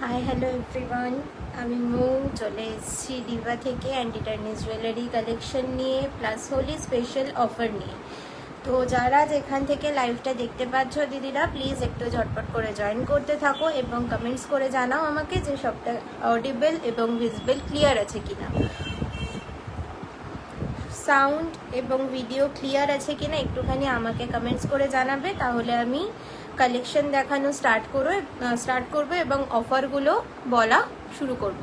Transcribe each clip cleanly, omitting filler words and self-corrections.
Hi hello everyone, আমি মৌ চলে এসেছি ডিভা থেকে অ্যান্টি টার্নিশ জুয়েলারি কালেকশন নিয়ে প্লাস হোলি স্পেশাল অফার নিয়ে। তো যারা যেখান থেকে লাইভটা দেখতে পাচ্ছ দিদিরা, প্লিজ একটু ঝটপট করে জয়েন করতে থাকো এবং কমেন্টস করে জানাও আমাকে যে সবটা অডিবল এবং ভিজিবল ক্লিয়ার আছে কিনা, সাউন্ড এবং ভিডিও ক্লিয়ার আছে কিনা একটুখানি আমাকে কমেন্টস করে জানাবে, তাহলে আমি কালেকশন দেখানো স্টার্ট করবো এবং অফারগুলো বলা শুরু করব।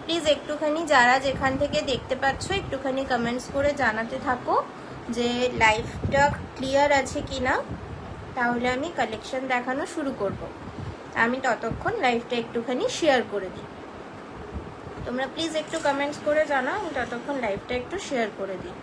প্লিজ একটুখানি যারা যেখান থেকে দেখতে পাচ্ছ একটুখানি কমেন্টস করে জানাতে থাকো যে লাইভটা ক্লিয়ার আছে কিনা, তাহলে আমি কালেকশন দেখানো শুরু করব। আমি ততক্ষণ লাইভটা একটুখানি শেয়ার করে দিই। তোমরা প্লিজ একটু কমেন্টস করে জানাও, আমি ততক্ষণ লাইভটা একটু শেয়ার করে দিই।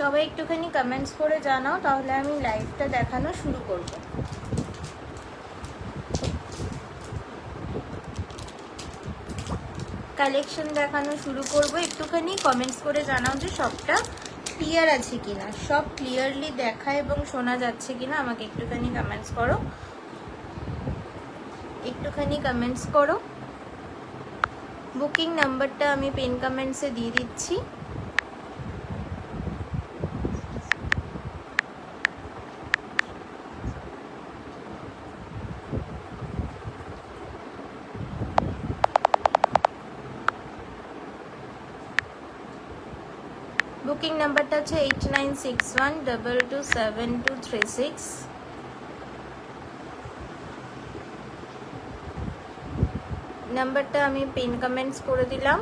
সবাই একটুখানি কমেন্টস করে জানাও, তাহলে আমি লাইভটা দেখানো শুরু করব। কালেকশন দেখানো শুরু করব, একটুখানি কমেন্টস করে জানাও যে সবটা ক্লিয়ার আছে কিনা, সব ক্লিয়ারলি দেখা এবং শোনা যাচ্ছে কিনা আমাকে একটুখানি কমেন্টস করো, বুকিং নাম্বারটা আমি পিন কমেন্টসে দিয়ে দিচ্ছি। বুকিং নাম্বারটা হচ্ছে 8961227236। নাম্বারটা আমি পিন কমেন্টস করে দিলাম।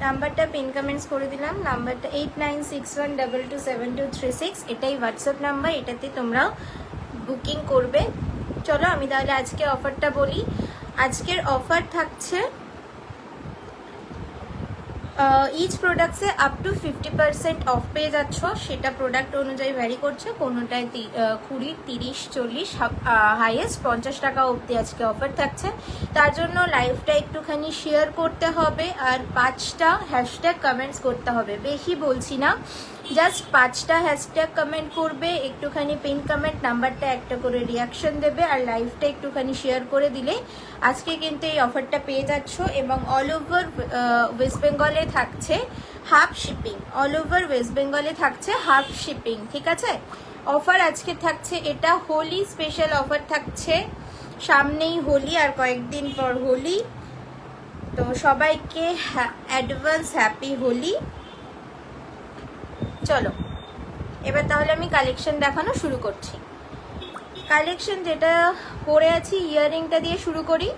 নাম্বারটা 8961227236। এটাই হোয়াটসঅ্যাপ নাম্বার, এটাতে তোমরা বুকিং করবে। চলো আমি তাহলে আজকে অফারটা বলি। আজকের অফার থাকছে ইচ প্রোডাক্টসে আপ টু 50% অফ পেয়ে যাচ্ছ। সেটা প্রোডাক্ট অনুযায়ী ভ্যারি করছে, কোনোটায় 20, 30, 40, হাইয়েস্ট 50 টাকা অবধি আজকে অফার থাকছে। তার জন্য লাইভটা একটুখানি শেয়ার করতে হবে আর 5টা হ্যাশট্যাগ কমেন্টস করতে হবে। বেশি বলছি না, জাস্ট 5টা হ্যাশট্যাগ কমেন্ট করবে, একটুখানি পিন কমেন্ট, নাম্বারটা একটা করে রিয়াকশন দেবে আর লাইভটা একটুখানি শেয়ার করে দিলে আজকে কিন্তু এই অফারটা পেয়ে যাচ্ছ। এবং অল ওভার ওয়েস্ট বেঙ্গলে থাকছে হাফ শিপিং, ঠিক আছে? অফার আজকে থাকছে, এটা হোলি স্পেশাল অফার থাকছে। সামনেই হোলি, আর কয়েকদিন পর হোলি, তো সবাইকে অ্যাডভান্স হ্যাপি হোলি। চলো এবার তাহলে আমি কালেকশন দেখানো শুরু করছি। কালেকশন যেটা পরে আছি, ইয়াররিংটা দিয়ে শুরু করি।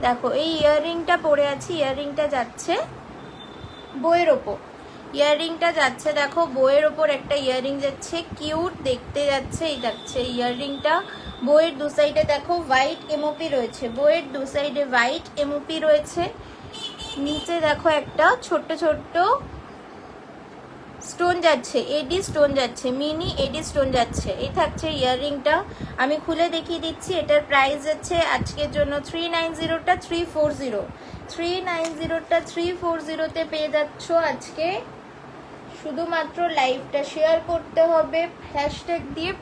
দেখো এই ইয়াররিংটা পরে আছি, ইয়াররিংটা যাচ্ছে বইয়ের ওপর, দেখো বইয়ের ওপর একটা ইয়াররিং যাচ্ছে, কিউট দেখতে যাচ্ছে। এই যাচ্ছে ইয়াররিংটা, বইয়ের দু সাইডে দেখো হোয়াইট এমওপি রয়েছে, নিচে দেখো একটা ছোট্ট স্টোন যাচ্ছে, এডি স্টোন যাচ্ছে, মিনি এডি স্টোন যাচ্ছে। এই থাকছে ইয়াররিংটা, আমি খুলে দেখিয়ে দিচ্ছি। এটার প্রাইস যাচ্ছে আজকের জন্য 390টা 340তে পেয়ে যাচ্ছ আজকে। শুধুমাত্র লাইভটা শেয়ার করতে হবে, হ্যাশট্যাগ দিয়ে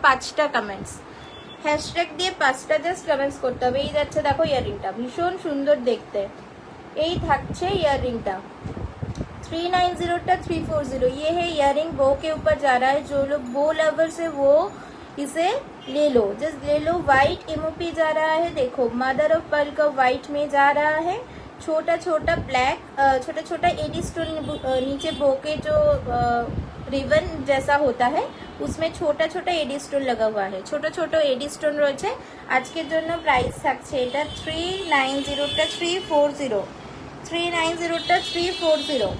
5টা জাস্ট কমেন্টস করতে হবে। এই যাচ্ছে দেখো ইয়াররিংটা, ভীষণ সুন্দর দেখতে। এই থাকছে ইয়াররিংটা 390টা 340। ये है इयररिंग बो के ऊपर जा रहा है, जो लोग बो लवर्स है वो इसे ले लो, जस्ट ले लो। व्हाइट एमओपी जा रहा है, देखो मदर ऑफ पर्ल का व्हाइट में जा रहा है, छोटा ब्लैक, छोटा एडी स्टोन नीचे बो के जो रिबन जैसा होता है उसमें छोटा एडी स्टोन लगा हुआ है, ছোট एडी स्टोन রয়েছে। আজকের জন্য প্রাইস থাকছে এটা 390টা 340, 390টা 340।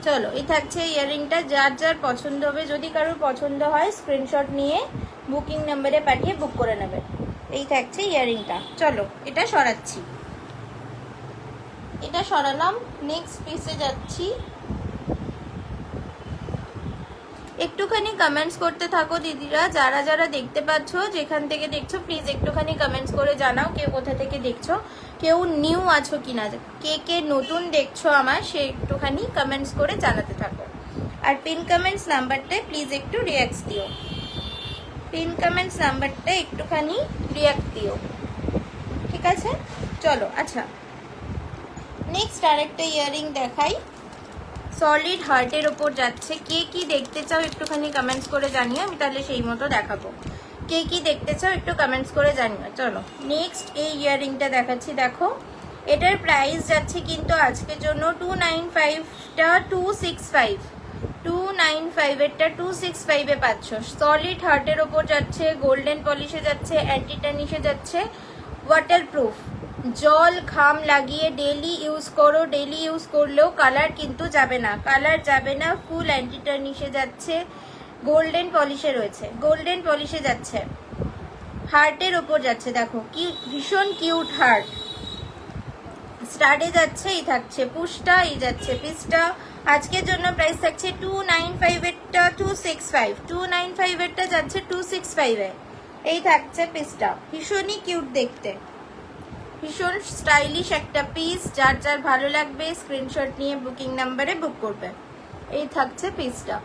চলো, এই থাকছে ইয়াররিংটা। যার যার পছন্দ হবে, যদি কারোর পছন্দ হয় স্ক্রিনশট নিয়ে বুকিং নাম্বারে পাঠিয়ে বুক করে নেবে। এই থাকছে ইয়াররিংটা। চলো এটা সরাচ্ছি, এটা সরালাম। নেক্সট পিসে যাচ্ছি। একটুখানি কমেন্টস করতে থাকো দিদিরা, যারা যারা দেখতে পাচ্ছ, যেখান থেকে দেখছো প্লিজ একটুখানি কমেন্টস করে জানাও কেউ কোথা থেকে দেখছো, কেউ নিউ আছো কিনা, কে কে নতুন দেখছো আমার, সে একটুখানি কমেন্টস করে জানাতে থাকো। আর পিন কমেন্টস নাম্বারটায় প্লিজ একটু রিয়াক্ট দিও, পিন কমেন্টস নাম্বারটা একটুখানি রিয়াক্ট দিও, ঠিক আছে? চলো, আচ্ছা নেক্সট আরেকটা ইয়াররিং দেখাই। সলিড হার্টের ওপর যাচ্ছে। কে কি দেখতে চাও একটুখানি কমেন্টস করে জানিও, আমি তাহলে সেই মতো দেখাবো। কে কি দেখতে চাও একটু কমেন্টস করে জানিও। চলো নেক্সট এই ইয়াররিংটা দেখাচ্ছি। দেখো এটার প্রাইস যাচ্ছে কিন্তু আজকের জন্য 295টা 265, 295 265 পাচ্ছ। সলিড হার্টের ওপর যাচ্ছে, গোল্ডেন পলিশে যাচ্ছে, অ্যান্টি টার্নিশে যাচ্ছে, ওয়াটারপ্রুফ। জল ঘাম লাগিয়ে ডেলি ইউজ করো, ডেলি ইউজ করলেও কালার কিন্তু যাবে না, কালার যাবে না। ফুল অ্যান্টি টার্নিশে যাচ্ছে, গোল্ডেন পলিশে রয়েছে, গোল্ডেন পলিশে যাচ্ছে, হার্টের ওপর যাচ্ছে। দেখো কি ভীষণ কিউট হার্ট। স্টার্টে যাচ্ছে, এই থাকছে পুশটা, এই যাচ্ছে পিসটা। আজকের জন্য প্রাইস থাকছে 295 265, 295 যাচ্ছে 265। এই থাকছে পিসটা, ভীষণই কিউট দেখতে, ভীষণ স্টাইলিশ একটা পিস। যার যার ভালো লাগবে স্ক্রিনশট নিয়ে বুকিং নাম্বারে বুক করবে। এই থাকছে পিসটা,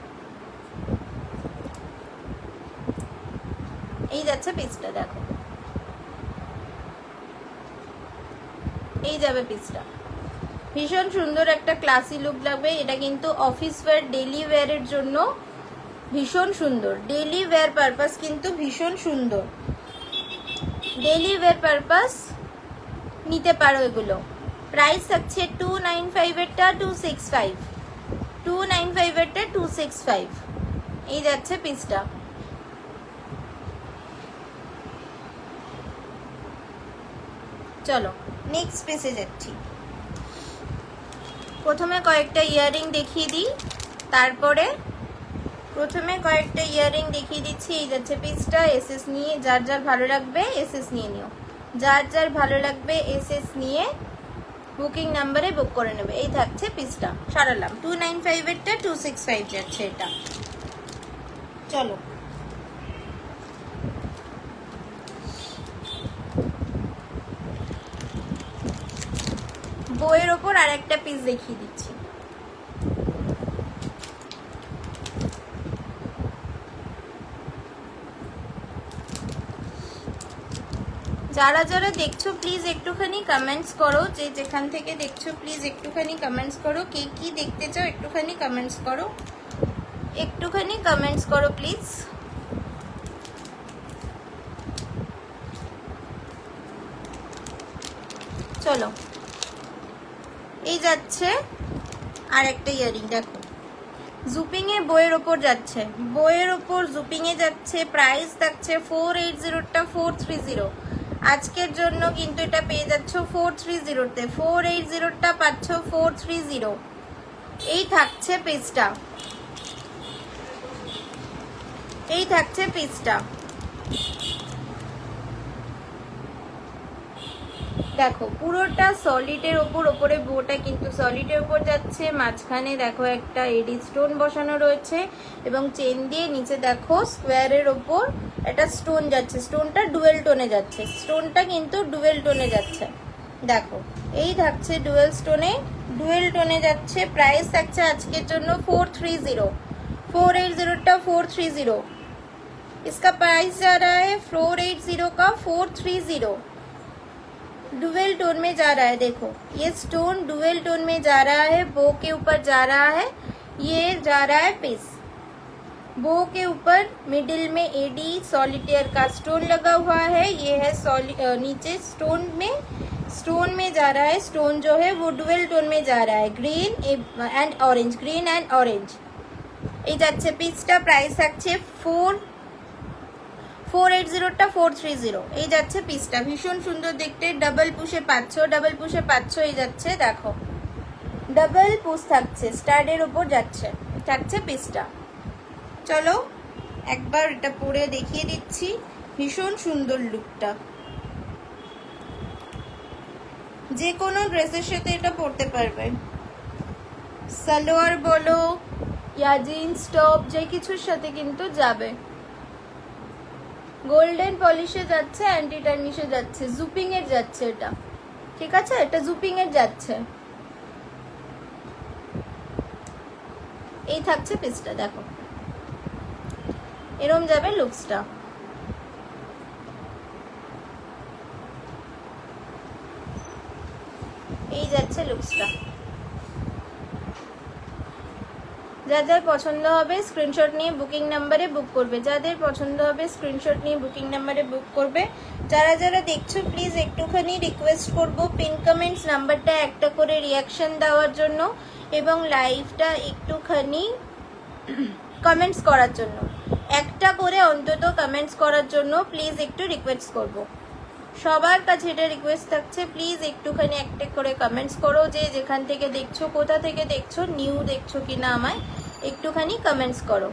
এই যাচ্ছে পিসটা। দেখো এই যাবে পিসটা, ভীষণ সুন্দর একটা ক্লাসি লুক লাগবে। এটা কিন্তু অফিস ওয়্যার, ডেলি ওয়্যারের জন্য ভীষণ সুন্দর, ডেলি ওয়্যার পারপাস কিন্তু ভীষণ সুন্দর, ডেলি ওয়্যার পারপাস নিতে পারো এগুলো। প্রাইস থাকছে 295 265, 295 265। এই যাচ্ছে পিসটা। চলো নেক্সট পিসে যাচ্ছি। প্রথমে কয়েকটা ইয়াররিং দেখিয়ে দিই, তারপরে প্রথমে কয়েকটা ইয়াররিং দেখিয়ে দিচ্ছি। এই যাচ্ছে পিসটা। এসএস নিয়ে যার যার ভালো লাগবে এসএস নিয়ে নিও, যার যার ভালো লাগবে এসএস নিয়ে বুকিং নাম্বারে বুক করে নেবে। এই থাকছে পিসটা, সারালাম। 295 265 যাচ্ছে এটা। চলো বইয়ের ওপর আর একটা পিস দেখিয়ে দিচ্ছি। যারা যারা দেখছো প্লিজ একটুখানি কমেন্টস করো, যে যেখান থেকে দেখছো প্লিজ একটুখানি কমেন্টস করো, কে কি দেখতে চাও একটুখানি কমেন্টস করো, একটুখানি কমেন্টস করো প্লিজ। চলো এই যাচ্ছে আর একটা ইয়ারিং। দেখো জুপিং এ বইয়ের ওপর যাচ্ছে, বইয়ের ওপর জুপিং এ যাচ্ছে। প্রাইস থাকছে 480টা 430। আজকের জন্য কিন্তু এটা পেয়ে যাচ্ছ 430-তে, 480টা পাচ্ছ 430। এই থাকছে পিসটা, এই থাকছে পিসটা। দেখো পুরোটা সলিডের ওপর, ওপরে বোটা কিন্তু সলিডের ওপর যাচ্ছে। মাঝখানে দেখো একটা এডি স্টোন বসানো রয়েছে এবং চেন দিয়ে নিচে দেখো স্কোয়ারের ওপর একটা স্টোন যাচ্ছে। স্টোনটা ডুয়েল টোনে যাচ্ছে, স্টোনটা কিন্তু ডুয়েল টোনে যাচ্ছে। দেখো এই থাকছে ডুয়েল স্টোনে, ডুয়েল টোনে যাচ্ছে। প্রাইস থাকছে আজকের জন্য 430, 480টা 430। इसका प्राइस जा रहा है 480 का 430। डुअल टोन में जा रहा है। देखो ये स्टोन डुअल टोन में जा रहा है, बो के ऊपर जा रहा है, ये जा रहा है पीस। बो के ऊपर मिडिल में एडी सॉलिटेयर का स्टोन लगा हुआ है। ये है नीचे स्टोन में जा रहा है। स्टोन जो है वो डुअल टोन में जा रहा है, green and orange, green and orange. এই যাচ্ছে পিসটা। প্রাইস থাকছে 480টা 430, এই যাচ্ছে পিসটা, ভীষণ সুন্দর দেখতে, ডাবল পুষে পাচ্ছ, এই যাচ্ছে দেখো ডাবল পুশ থাকছে, স্টার্টের উপর থাকছে পিসটা। চলো একবার এটা পরে দেখিয়ে দিচ্ছি, ভীষণ সুন্দর লুকটা, যে কোনো ড্রেসের সাথে এটা পরতে পারবে, সালোয়ার বলো ইয়া জিন্স টপ যে কিছুর সাথে কিন্তু যাবে। গোল্ডেন পলিশে যাচ্ছে, অ্যান্টি টার্নিশে যাচ্ছে, জুপিং এর যাচ্ছে এটা, ঠিক আছে, এটা জুপিং এর যাচ্ছে। এই থাকছে পিসটা, দেখো এরম যাবে লুকসটা। এই যাচ্ছে লুকসটা। যাদের পছন্দ হবে স্ক্রিনশট নিয়ে বুকিং নাম্বারে বুক করবে, যাদের পছন্দ হবে স্ক্রিনশট নিয়ে বুকিং নাম্বারে বুক করবে। যারা যারা দেখছো প্লিজ একটুখানি রিকোয়েস্ট করব পিন কমেন্টস নাম্বারটা একটা করে রিয়াকশন দেওয়ার জন্য এবং লাইভটা একটুখানি কমেন্টস করার জন্য, একটা করে অন্তত কমেন্টস করার জন্য প্লিজ একটু রিকোয়েস্ট করব। সবার কাছে এটা রিকোয়েস্ট থাকছে, প্লিজ একটুখানি একটা করে কমেন্টস করো, যে যেখান থেকে দেখছো, কোথা থেকে দেখছো, নিউ দেখছো কিনা আমায় একটুখানি কমেন্টস করো।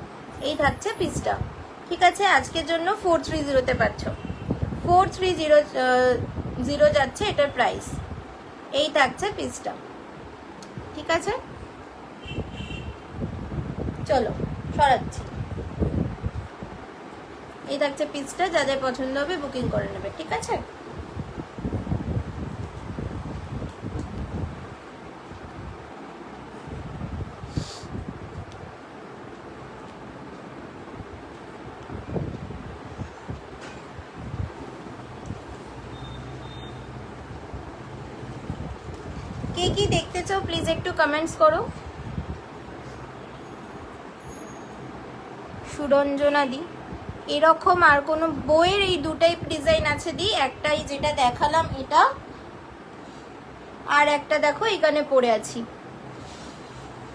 এই থাকছে পিসটা, ঠিক আছে। আজকের জন্য 430-তে পাচ্ছ, 430 যাচ্ছে এটার প্রাইস। এই থাকছে পিসটা, ঠিক আছে। চলো সরাচ্ছি, এই থাকছে পিসটা, যাদের পছন্দ হবে বুকিং করে নেবে, ঠিক আছে। কে কি দেখতে চাও প্লিজ একটু কমেন্টস করো। সুরঞ্জনা দি, এরকম আর কোনো বইয়ের এই দুটাই ডিজাইন আছে দি, একটাই যেটা দেখালাম এটা, আর একটা দেখো এখানে পড়ে আছি।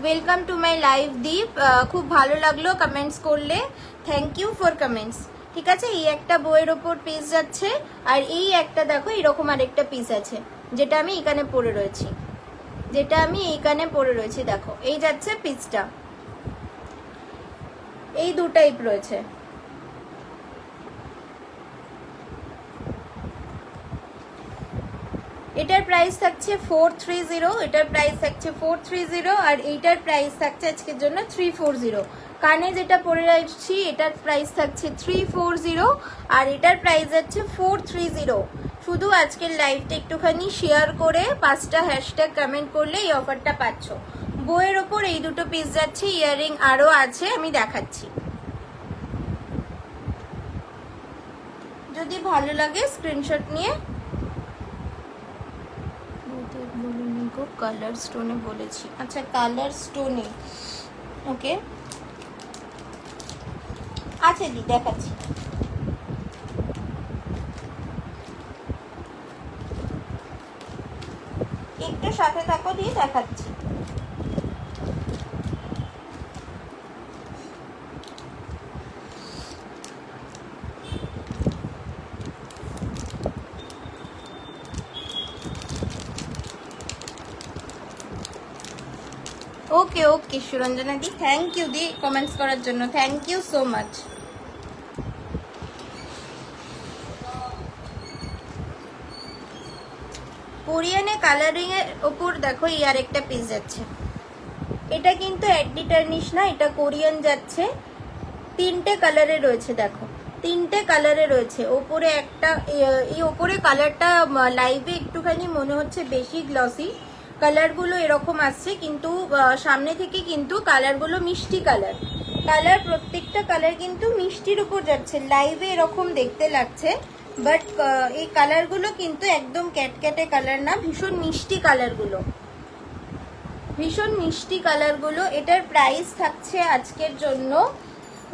ওয়েলকাম টু মাই লাইভ দীপ, খুব ভালো লাগলো কমেন্টস করলে, থ্যাংক ইউ ফর কমেন্টস, ঠিক আছে। এই একটা বইয়ের ওপর পিস যাচ্ছে, আর এই একটা দেখো এরকম আরেকটা পিস আছে যেটা আমি এখানে পরে রয়েছি, দেখো এই যাচ্ছে পিসটা, এই দু টাইপ রয়েছে। এটার প্রাইস থাকছে 430, এটার প্রাইস থাকছে 430, আর এইটার প্রাইস থাকছে আজকের জন্য 340। কানে যেটা পরে রাখছি এটার প্রাইস থাকছে 340, আর এটার প্রাইস হচ্ছে 430। শুধু আজকের লাইভটা একটুখানি শেয়ার করে 5টা হ্যাশট্যাগ কমেন্ট করলে এই অফারটা পাচ্ছ। বইয়ের ওপর এই দুটো পিস যাচ্ছে, ইয়াররিং আরও আছে, আমি দেখাচ্ছি। যদি ভালো লাগে স্ক্রিনশট নিয়ে কালার স্টোনে বলেছি, আচ্ছা কালার স্টোনে, ওকে আচ্ছা দি দেখাচ্ছি। একটু সাথে থাকো, দিয়ে দেখাচ্ছি। ওকে ওকে সুরঞ্জনা দি, থ্যাংক ইউ দি কমেন্টস করার জন্য, থ্যাংক ইউ সো মাচ। কোরিয়ানে কালারিং এর ওপর দেখো এই আর একটা পিস যাচ্ছে, এটা কিন্তু অ্যান্টি টার্নিশ না, এটা কোরিয়ান যাচ্ছে, 3টে কালারে রয়েছে, দেখো 3টে কালারে রয়েছে। ওপরে একটা, এই ওপরে কালারটা লাইভে একটুখানি মনে হচ্ছে বেশি গ্লসি, কালারগুলো এরকম আসছে, কিন্তু সামনে থেকে কিন্তু কালারগুলো মিষ্টি কালার, প্রত্যেকটা কালার কিন্তু মিষ্টির উপর যাচ্ছে, লাইভে এরকম দেখতে লাগছে, বাট এই কালারগুলো কিন্তু একদম ক্যাটক্যাটে কালার না, ভীষণ মিষ্টি কালারগুলো, এটার প্রাইস থাকছে আজকের জন্য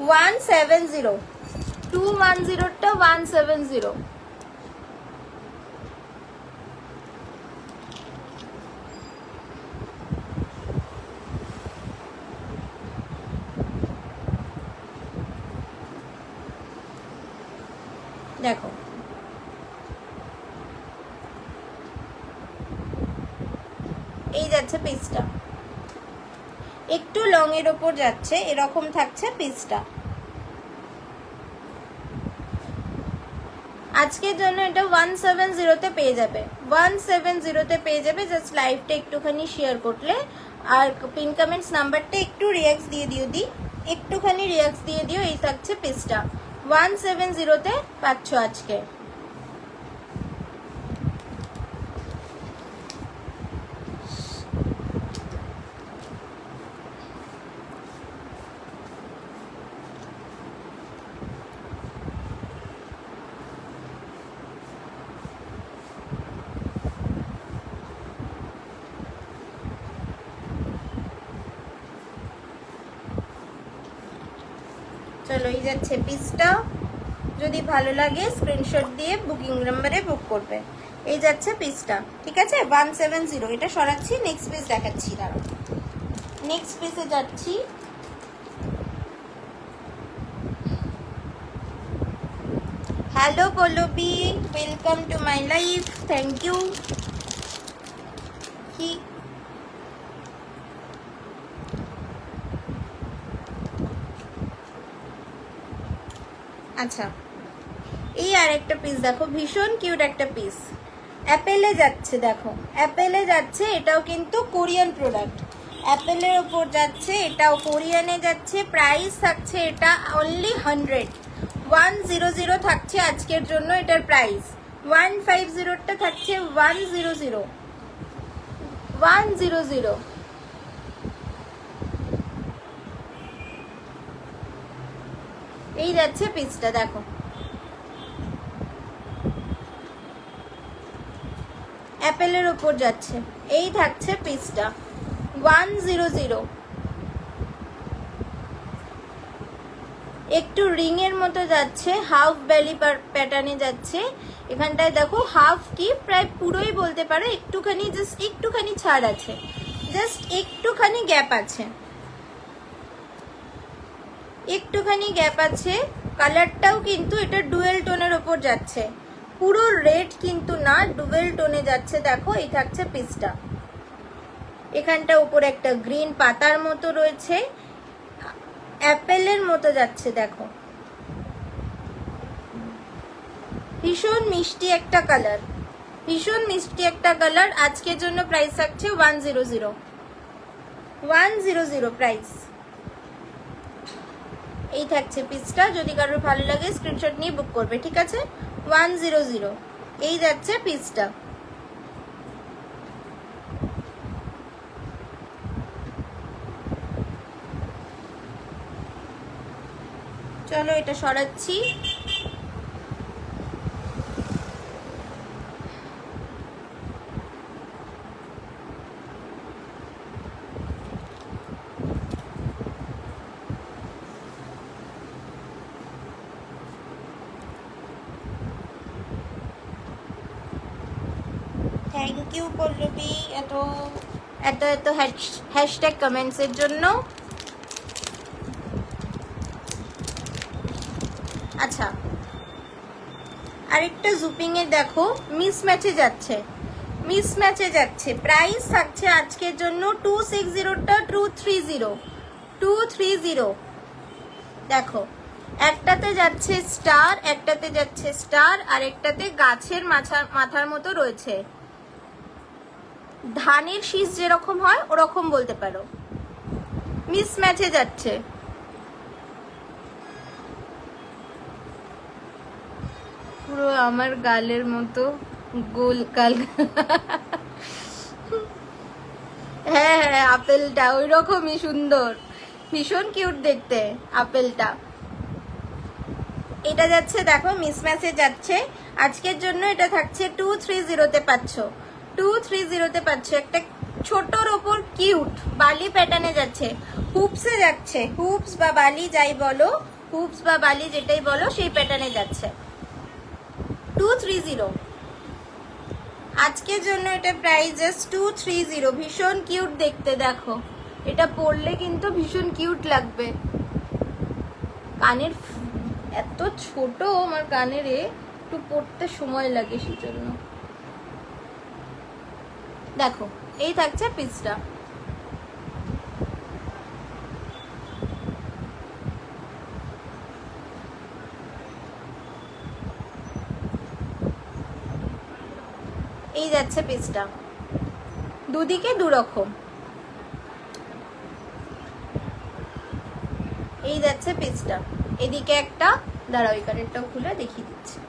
170, 210টা 170। দেখো এই যাচ্ছে পিসটা, একটু লং এর ওপর যাচ্ছে, এরকম থাকছে পিসটা। আজকের জন্য এটা 170-তে পেয়ে যাবে, 170-তে পেয়ে যাবে। জাস্ট লাইভটা একটুখানি শেয়ার করলে আর পিন কমেন্টস নাম্বারটা একটু রিয়াক্স দিয়ে দিও, একটুখানি রিয়াক্স দিয়ে দিও। এই থাকছে পিসটা, 170-তে পাচ্ছ আজকে। চলো এই যাচ্ছে পিসটা, যদি ভালো লাগে স্ক্রিনশট দিয়ে বুকিং নাম্বারে বুক করবে। এই যাচ্ছে পিসটা, ঠিক আছে 170। এটা সরাচ্ছি, নেক্সট পিস দেখাচ্ছি, দাঁড়াও নেক্সট পিসে যাচ্ছি। Hello Pallavi, welcome to my life, thank you. কি আচ্ছা, এই আর একটা পিস দেখো, ভীষণ কিউট একটা পিস, অ্যাপেলে যাচ্ছে। দেখো অ্যাপেলে যাচ্ছে, এটাও কিন্তু কোরিয়ান প্রোডাক্ট, অ্যাপেলের ওপর যাচ্ছে, এটাও কোরিয়ানে যাচ্ছে। প্রাইস থাকছে এটা অনলি 100 থাকছে আজকের জন্য। এটার প্রাইস 150টা থাকছে 100। এই যাচ্ছে পিসটা, দেখো অ্যাপেলের ওপর যাচ্ছে, এই থাকছে পিসটা 100। একটু রিং এর মতো যাচ্ছে, হাফ বেলি প্যাটার্নে যাচ্ছে। এখানটায় দেখো হাফ কি প্রায় পুরোই বলতে পারো, একটুখানি জাস্ট একটুখানি ছাড় আছে, জাস্ট একটুখানি গ্যাপ আছে, একটুখানি গ্যাপ আছে। কালারটাও কিন্তু এটা ডুয়েল টোনের ওপর যাচ্ছে, পুরো রেড কিন্তু না, ডুয়েল টোনে যাচ্ছে। দেখো এই থাকছে পিসটা, এখানটা উপরে একটা গ্রিন পাতার মতো রয়েছে, অ্যাপেলের মতো যাচ্ছে। দেখো ভীষণ মিষ্টি একটা কালার, ভীষণ মিষ্টি একটা কালার। আজকের জন্য প্রাইস থাকছে 100 প্রাইস। এই থাকছে পিসটা, যদি কারোর ভালো লাগে স্ক্রিনশট নিয়ে বুক করবে, ঠিক আছে 100। এই যাচ্ছে পিসটা। চলো এটা সরাচ্ছি। থ্যাংক ইউ পল্লবী এত এত এত হ্যাশট্যাগ কমেন্টসের জন্য। আচ্ছা আরেকটা জুপিং এ দেখো, মিসম্যাচে যাচ্ছে, মিসম্যাচে যাচ্ছে। প্রাইস থাকছে আজকের জন্য 260টা 230। দেখো একটাতে যাচ্ছে স্টার, একটাতে যাচ্ছে স্টার, আর একটাতে গাছের মাথার মতো রয়েছে, ধানের শীষ যেরকম হয় ওরকম বলতে পারো, মিসম্যাচে যাচ্ছে। পুরো আমার গালের মতো গোল গাল। হ্যাঁ হ্যাঁ, আপেলটা ওই রকমই সুন্দর, ভীষণ কিউট দেখতে আপেলটা। এটা যাচ্ছে দেখো মিসম্যাচে যাচ্ছে। আজকের জন্য এটা থাকছে 230-তে পাচ্ছ, 230-তে পাচ্ছ। একটা ছোটর ওপর কিউট বালি প্যাটার্নে যাচ্ছে, হুপসে যাচ্ছে, হুপস বা বালি যাই বলো, হুপস বা বালি যেটাই বলো সেই প্যাটার্নে যাচ্ছে 230। আজকের জন্য এটা প্রাইস জাস্ট 230। ভীষণ কিউট দেখতে, দেখো এটা পরলে কিন্তু ভীষণ কিউট লাগবে। কানের এত ছোট আমার কানের, একটু পড়তে সময় লাগে সেজন্য। দেখো এই থাকছে পিসটা। এই যাচ্ছে পিসটা, দুদিকে দু রকম। এই যাচ্ছে পিসটা, এদিকে একটা, দাঁড়াও এই কানেরটাও খুলে দেখিয়ে দিচ্ছি।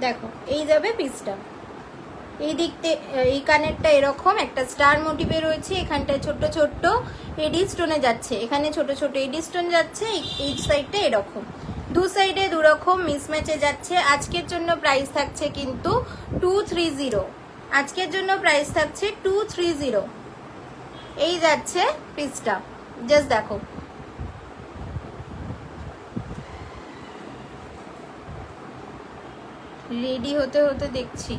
দেখো এই যাবে পিসটা, এই দিকতে এই কানেরটা এরকম একটা স্টার মোটিভে রয়েছে, এখানটায় ছোট্ট ছোট্ট এডি স্টোনে যাচ্ছে, এখানে ছোট ছোট এডি স্টোন যাচ্ছে, এই সাইডটা এরকম, দু সাইডে দু রকম মিসম্যাচে যাচ্ছে। আজকের জন্য প্রাইস থাকছে কিন্তু 230, আজকের জন্য প্রাইস থাকছে 230। এই যাচ্ছে পিসটা, জাস্ট দেখো। রেডি হতে হতে দেখছি,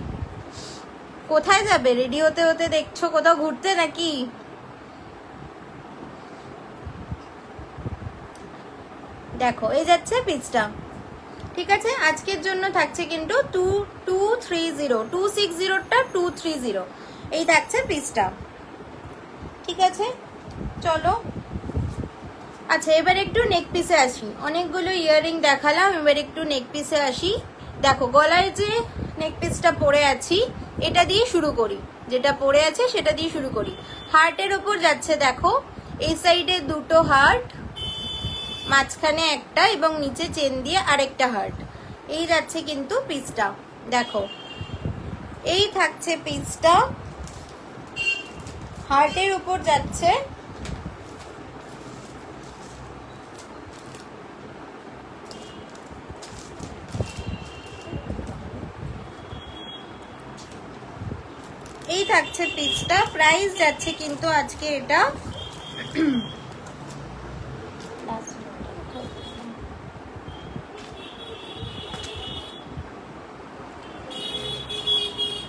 কোথায় যাবে রেডি হতে হতে? দেখছো কোথাও ঘুরতে নাকি? দেখো এই যাচ্ছে পিসটা, ঠিক আছে। আজকের জন্য থাকছে কিন্তু 230, 260টা 230, এই থাকছে পিসটা, ঠিক আছে। চলো আচ্ছা এবার একটু নেক পিসে আসি, অনেকগুলো ইয়াররিং দেখালাম, এবার একটু নেক পিসে আসি। দেখো গলায় যে নেক পিসটা পরে আছি এটা দিয়ে শুরু করি, যেটা পরে আছে সেটা দিয়ে শুরু করি। হার্টের ওপর যাচ্ছে, দেখো এই সাইডে দুটো হার্ট, মাঝখানে একটা এবং নিচে চেন দিয়ে আরেকটা হার্ট, এই যাচ্ছে কিন্তু পিসটা। দেখো এই থাকছে পিসটা, হার্টের উপর যাচ্ছে, এই থাকছে পিসটা। প্রাইস যাচ্ছে কিন্তু আজকে এটা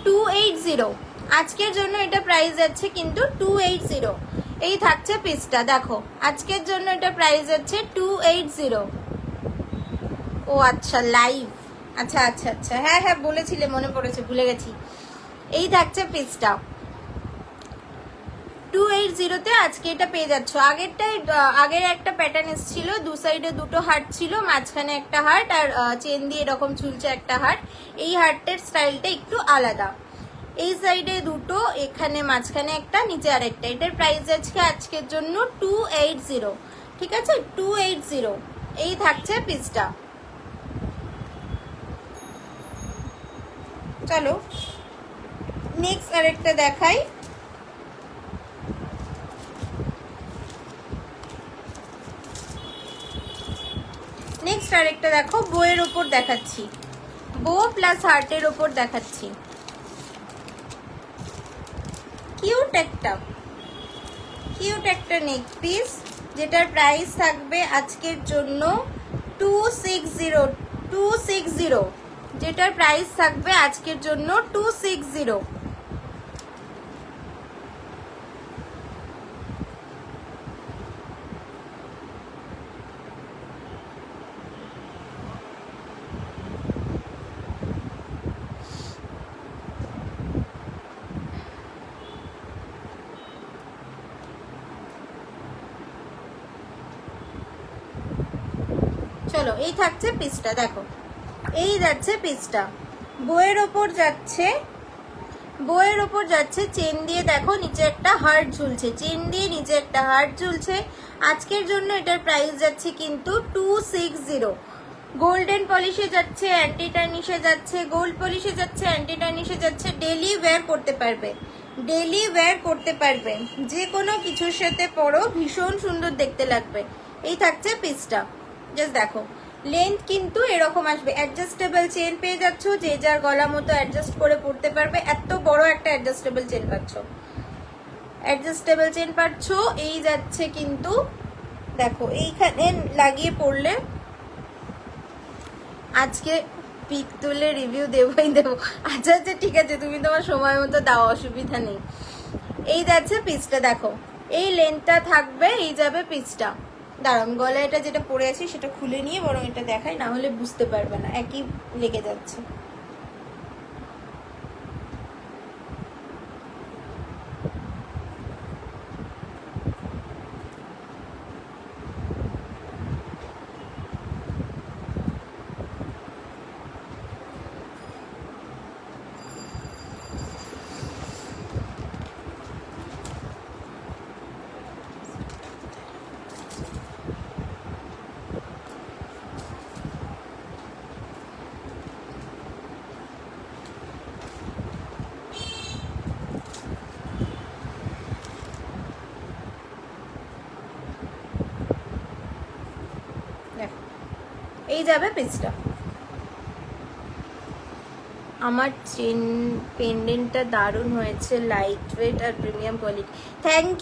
280, আজকের জন্য এটা প্রাইস যাচ্ছে কিন্তু 280। এই থাকছে পিসটা, দেখো আজকের জন্য এটা প্রাইস যাচ্ছে 280। ও আচ্ছা লাইভ, আচ্ছা আচ্ছা আচ্ছা, হ্যাঁ হ্যাঁ বলেছিলে, মনে পড়েছে, ভুলে গেছি। এই থাকছে পিসটা 280-তে আজকে এটা পেয়ে যাচ্ছ। আগের একটা প্যাটার্ন এসেছিল, দু সাইডে দুটো হার্ট ছিল, মাঝখানে একটা হার্ট আর চেন দিয়ে এরকম ঝুলছে একটা হার্ট। এই হার্টের স্টাইলটা একটু আলাদা, এই সাইডে দুটো, এখানে মাঝখানে একটা, নিচে আরেকটা। এটার প্রাইস আজকে আজকের জন্য 280, ঠিক আছে 280। এই থাকছে পিসটা। চলো নেক্সট আরেকটা দেখাই। নেক্সট আরেকটা দেখো, বইয়ের ওপর দেখাচ্ছি, বো প্লাস হার্টের ওপর দেখাচ্ছি। কিউট একটা নেক পিস, যেটার প্রাইস থাকবে আজকের জন্য 260, যেটার প্রাইস থাকবে আজকের জন্য 260। চলো এই থাকছে পিসটা, দেখো এই যাচ্ছে পিসটা, বইয়ের ওপর যাচ্ছে, বইয়ের ওপর যাচ্ছে, চেন দিয়ে দেখো নিচে একটা হার্ট ঝুলছে, চেন দিয়ে নিচে একটা হার্ট ঝুলছে। আজকের জন্য এটার প্রাইস যাচ্ছে কিন্তু 260। গোল্ডেন পলিশে যাচ্ছে, অ্যান্টি টার্নিশে যাচ্ছে, গোল্ড পলিশে যাচ্ছে, অ্যান্টি টার্নিশে যাচ্ছে, ডেলি ওয়্যার করতে পারবে। ডেলি ওয়্যার করতে পারবে, যে কোনো কিছুর সাথে পরো, ভীষণ সুন্দর দেখতে লাগবে। এই থাকছে পিসটা, জাস্ট দেখো লেন্থ কিন্তু এরকম আসবে। অ্যাডজাস্টেবল চেন পেয়ে যাচ্ছ, যে যার গলা মতো অ্যাডজাস্ট করে পড়তে পারবে। এত বড় একটা অ্যাডজাস্টেবল চেন পাচ্ছ, অ্যাডজাস্টেবল চেন পাচ্ছ। এই যাচ্ছে কিন্তু দেখো এইখানে লাগিয়ে পড়লে, আজকে পিক তুলে রিভিউ দেবই দেবো। আচ্ছা আচ্ছা ঠিক আছে, তুমি তোমার সময় মতো দাও, অসুবিধা নেই। এই যাচ্ছে পিসটা, দেখো এই লেন্থটা থাকবে, এই যাবে পিসটা। দাঁড়ান গলা এটা যেটা পরে আছি সেটা খুলে নিয়ে বরং এটা দেখাই, না হলে বুঝতে পারবে না, একই লেগে যাচ্ছে। এই যাবে পিসটা। আমার চেন পেন্ডেন্টটা দারুণ হয়েছে, লাইট ওয়েট আর premium quality. Thank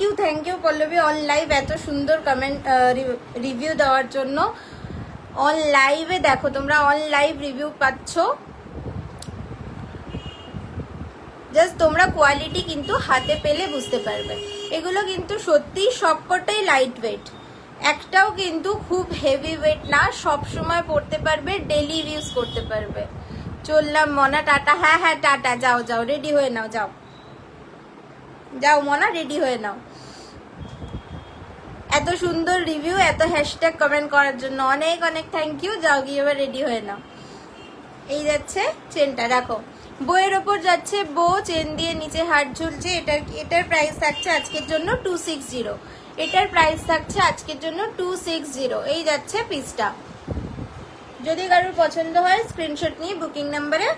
you Pallavi, on live এত সুন্দর কমেন্ট রিভিউ দেওয়ার জন্য। অন লাইভে দেখো তোমরা, অন লাইভ রিভিউ পাচ্ছ। জাস্ট তোমরা কোয়ালিটি কিন্তু হাতে পেলে বুঝতে পারবে। এগুলো কিন্তু সত্যি সবকটাই লাইট ওয়েট, একটাও কিন্তু খুব হেভি ওয়েট না, সব সময় পরতে পারবে, ডেলি ইউজ করতে পারবে। চললাম মনা, টাটা। হ্যাঁ হ্যাঁ টাটা, যাও যাও রেডি হয়ে নাও, যাও যাও মনা রেডি হয়ে নাও। এত সুন্দর রিভিউ, এত হ্যাশট্যাগ কমেন্ট করার জন্য অনেক অনেক থ্যাংক ইউ। যাও গিয়ে এবার রেডি হয়ে নাও। এই যাচ্ছে চেনটা, রাখো বইয়ের ওপর যাচ্ছে বো, চেন দিয়ে নিচে হাত ঝুলছে। এটার প্রাইস থাকছে আজকের জন্য 260। এটার প্রাইস থাকছে আজকের জন্য 260। এই যাচ্ছে পিসটা। যদি কারোর পছন্দ হয় স্ক্রিনশট নিয়ে বুকিং নাম্বারে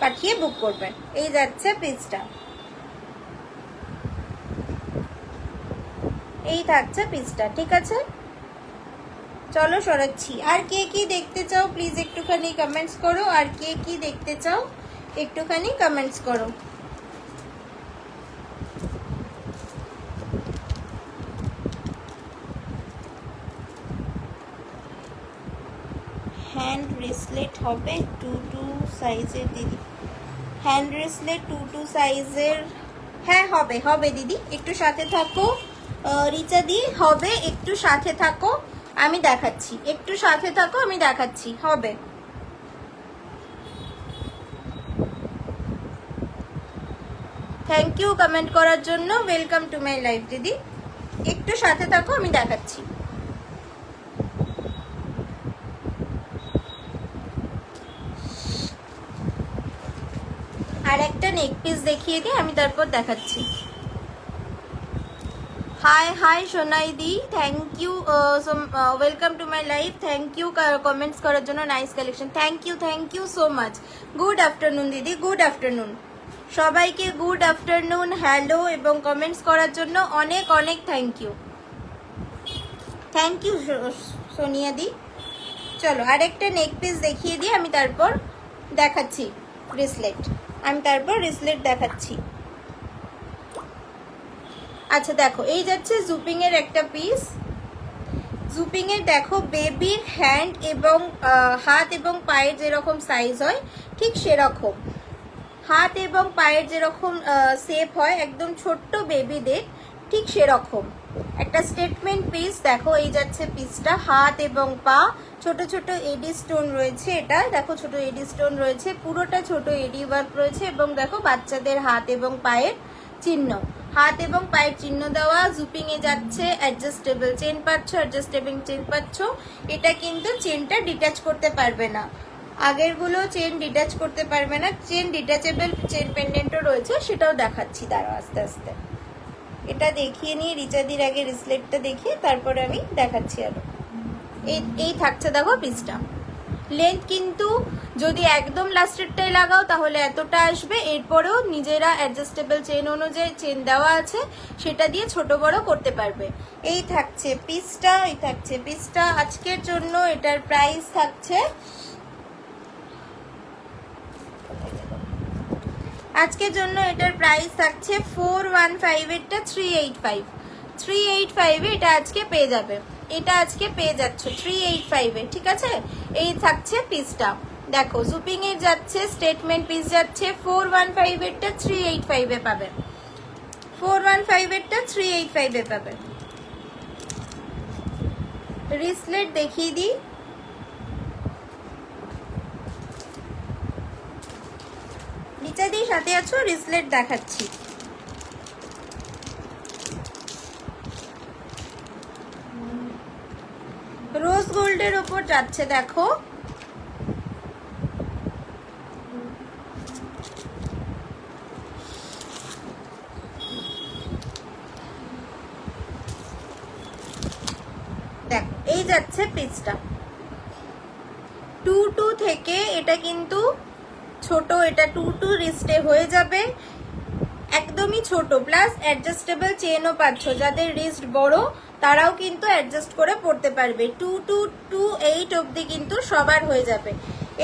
পাঠিয়ে বুক করবেন। এই যাচ্ছে পিসটা, এই থাকছে পিসটা, ঠিক আছে। চলো সরাচ্ছি। আর কে কি দেখতে চাও প্লিজ একটুখানি কমেন্টস করো, আর কে কি দেখতে চাও একটুখানি কমেন্টস করো। হ্যান্ড ব্রেসলেট হবে 2 সাইজের দিদি, হ্যান্ড ব্রেসলেট 2 সাইজের, হ্যাঁ হবে হবে দিদি, একটু সাথে থাকো রিচা দি, হবে একটু সাথে থাকো, আমি দেখাচ্ছি, একটু সাথে থাকো আমি দেখাচ্ছি, হবে। থ্যাংক ইউ কমেন্ট করার জন্য, ওয়েলকাম টু মাই লাইফ দিদি, একটু সাথে থাকো আমি দেখাচ্ছি। আর একটা নেক পিস দেখিয়ে দিই, আমি তারপর দেখাচ্ছি। হাই হাই সোনাইদি, thank you, welcome to my life, thank you comments করার জন্য, nice collection, thank you so much. Good afternoon দিদি, গুড আফটারনুন সবাইকে, গুড আফটারনুন, হ্যালো, এবং কমেন্টস করার জন্য অনেক অনেক থ্যাংক ইউ সোনিয়া দি। চলো আরেকটা নেক পিস দেখিয়ে দিই, আমি তারপর দেখাচ্ছি ব্রেসলেট, দেখাচ্ছি। আচ্ছা দেখো, এই যাচ্ছে জুপিং এর একটা পিস, জুপিং এর দেখো বেবির হ্যান্ড এবং হাত এবং পায়ের যেরকম সাইজ হয় ঠিক সেরকম, হাত এবং পায়ের যেরকম শেপ হয় একদম ছোট্ট বেবিদের, ঠিক সেরকম একটা স্টেটমেন্ট পিস। দেখো এই যাচ্ছে পিসটা, হাত এবং পা, ছোট ছোট এডি স্টোন রয়েছে, এটা দেখো ছোট এডি স্টোন রয়েছে, পুরোটা ছোট এডি ওয়ার্ক রয়েছে, এবং দেখো বাচ্চাদের হাত এবং পায়ের চিহ্ন, হাত এবং পায়ের চিহ্ন দেওয়া। জুপিং এ যাচ্ছে, অ্যাডজাস্টেবল চেন পাচ্ছ, এটা কিন্তু চেনটা ডিটাচ করতে পারবে না, আগেরগুলো চেন ডিটাচ করতে পারবে না, চেন ডিটাচেবল চেন পেন্ডেন্টও রয়েছে, সেটাও দেখাচ্ছি, দাঁড়াও আস্তে আস্তে এটা দেখিয়ে নিয়ে, রিচাদির আগে রিসলেটটা দেখিয়ে তারপরে আমি দেখাচ্ছি। আরো এই থাকছে দেখো পিসটা, লেন্থ কিন্তু যদি একদম লাস্টেরটাই লাগাও তাহলে এতটা আসবে, এরপরেও নিজেরা অ্যাডজাস্টেবল চেন অনুযায়ী চেন দেওয়া আছে সেটা দিয়ে ছোট বড় করতে পারবে। এই থাকছে পিসটা, এই থাকছে পিসটা। আজকের জন্য এটার প্রাইস থাকছে, আজকের জন্য এটার প্রাইস থাকছে 415, এরটা 385। 385 এটা আজকে পেয়ে যাবে, এটা আজকে পেয়ে যাচ্ছে 385 ঠিক আছে। এই থাকছে পিসটা, দেখো জুপিং এর যাচ্ছে, স্টেটমেন্ট পিস যাচ্ছে 415 এরটা 385 পাবে, 415 এরটা 385 পাবে। রিসলেট দেখিয়ে দিই, নিচে দিয়ে সাথে আছো, রিসলেট দেখাচ্ছি। রোজ গোল্ডের ওপর যাচ্ছে, দেখো দেখো এই যাচ্ছে পিসটা 22 থেকে, এটা কিন্তু ছোট, এটা 22 রিস্টে হয়ে যাবে, একদমই ছোট, প্লাস অ্যাডজাস্টেবল চেনও পাচ্ছ, যাদের রিস্ট বড় তারাও কিন্তু অ্যাডজাস্ট করে পড়তে পারবে। 2228 অবধি কিন্তু সবার হয়ে যাবে।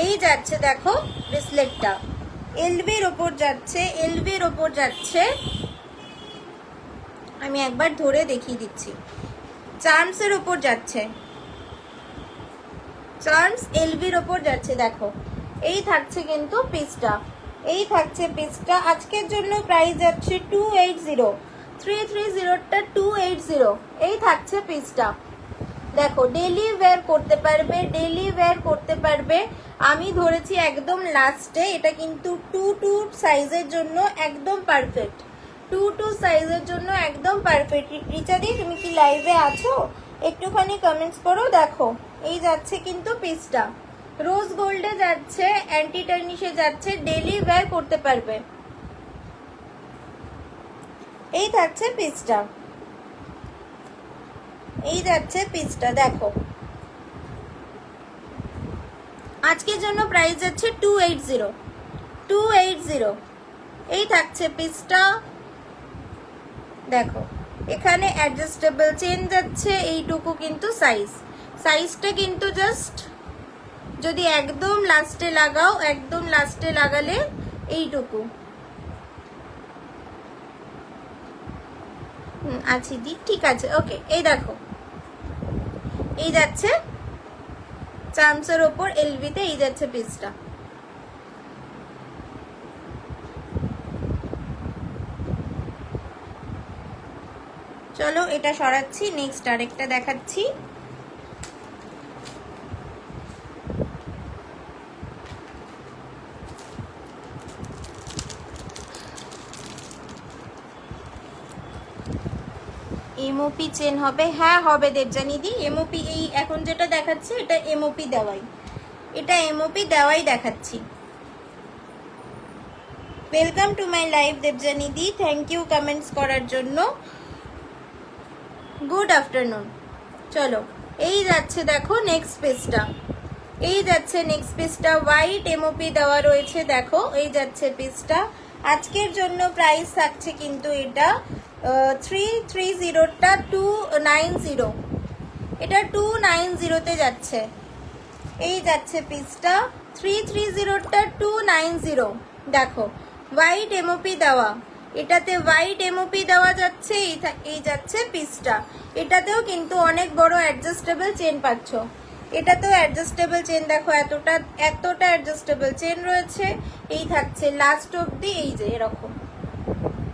এই যাচ্ছে দেখো ব্রেসলেটটা, এলভির ওপর যাচ্ছে, এলভির ওপর যাচ্ছে, আমি একবার ধরে দেখিয়ে দিচ্ছি, চার্মসের ওপর যাচ্ছে, চার্মস এলভির ওপর যাচ্ছে, দেখো এই থাকছে কিন্তু পিসটা, এই থাকছে পিসটা। আজকের জন্য প্রাইস যাচ্ছে 280, 330টা 280, এই থাকছে পিসটা। দেখো ডেলি ওয়্যার করতে পারবে, ডেলি ওয়্যার করতে পারবে। আমি ধরেছি একদম লাস্টে, এটা কিন্তু 22 সাইজের জন্য একদম পারফেক্ট, 22 সাইজের জন্য একদম পারফেক্ট। রিচাদি তুমি কি লাইভে আছো? একটুখানি কমেন্টস করো। দেখো এই যাচ্ছে কিন্তু পিসটা, রোজ গোল্ডে যাচ্ছে, অ্যান্টি টার্নিশে যাচ্ছে, ডেলি ওয়্যার করতে পারবে। এই থাকছে পিসটা, এই যাচ্ছে পিসটা, দেখো আজকের জন্য প্রাইস যাচ্ছে 280, 280, এই থাকছে পিসটা। দেখো এখানে অ্যাডজাস্টেবল চেন যাচ্ছে, এইটুকু কিন্তু সাইজ, সাইজটা কিন্তু জাস্ট যদি একদম লাস্টে লাগাও, একদম লাস্টে লাগালে এইটুকু আছি দি, ঠিক আছে ওকে। এই দেখো এই যাচ্ছে চার্মসের ওপর এলভিতে, এই যাচ্ছে পিসটা। চলো এটা সরাচ্ছি, নেক্সট আরেকটা দেখাচ্ছি। এমওপি চেন হবে, হ্যাঁ হবে দেবজানিদি, এমওপি এই এখন যেটা দেখাচ্ছি এটা এমওপি দেওয়াই, এটা এমওপি দেওয়াই দেখাচ্ছি। ওয়েলকাম টু মাই লাইভ দেবজানিদি, থ্যাংক ইউ কমেন্টস করার জন্য, গুড আফটারনুন। চলো এই যাচ্ছে দেখো নেক্সট পেজটা, এই যাচ্ছে নেক্সট পিসটা, হোয়াইট এমওপি দেওয়া রয়েছে, দেখো এই যাচ্ছে পিসটা। আজকের জন্য প্রাইস থাকছে কিন্তু এটা 330টা 290, এটা 290তে যাচ্ছে, এই যাচ্ছে পিসটা 330টা 290। দেখো হোয়াইট এমওপি দেওয়া, এটাতে হোয়াইট এমওপি দেওয়া যাচ্ছে, এই যাচ্ছে পিসটা। এটাতেও কিন্তু অনেক বড় অ্যাডজাস্টেবল চেন পাচ্ছ, এটাতেও অ্যাডজাস্টেবল চেন, দেখো এতটা এতটা অ্যাডজাস্টেবল চেন রয়েছে। এই থাকছে লাস্ট অবধি, এই যে এরকম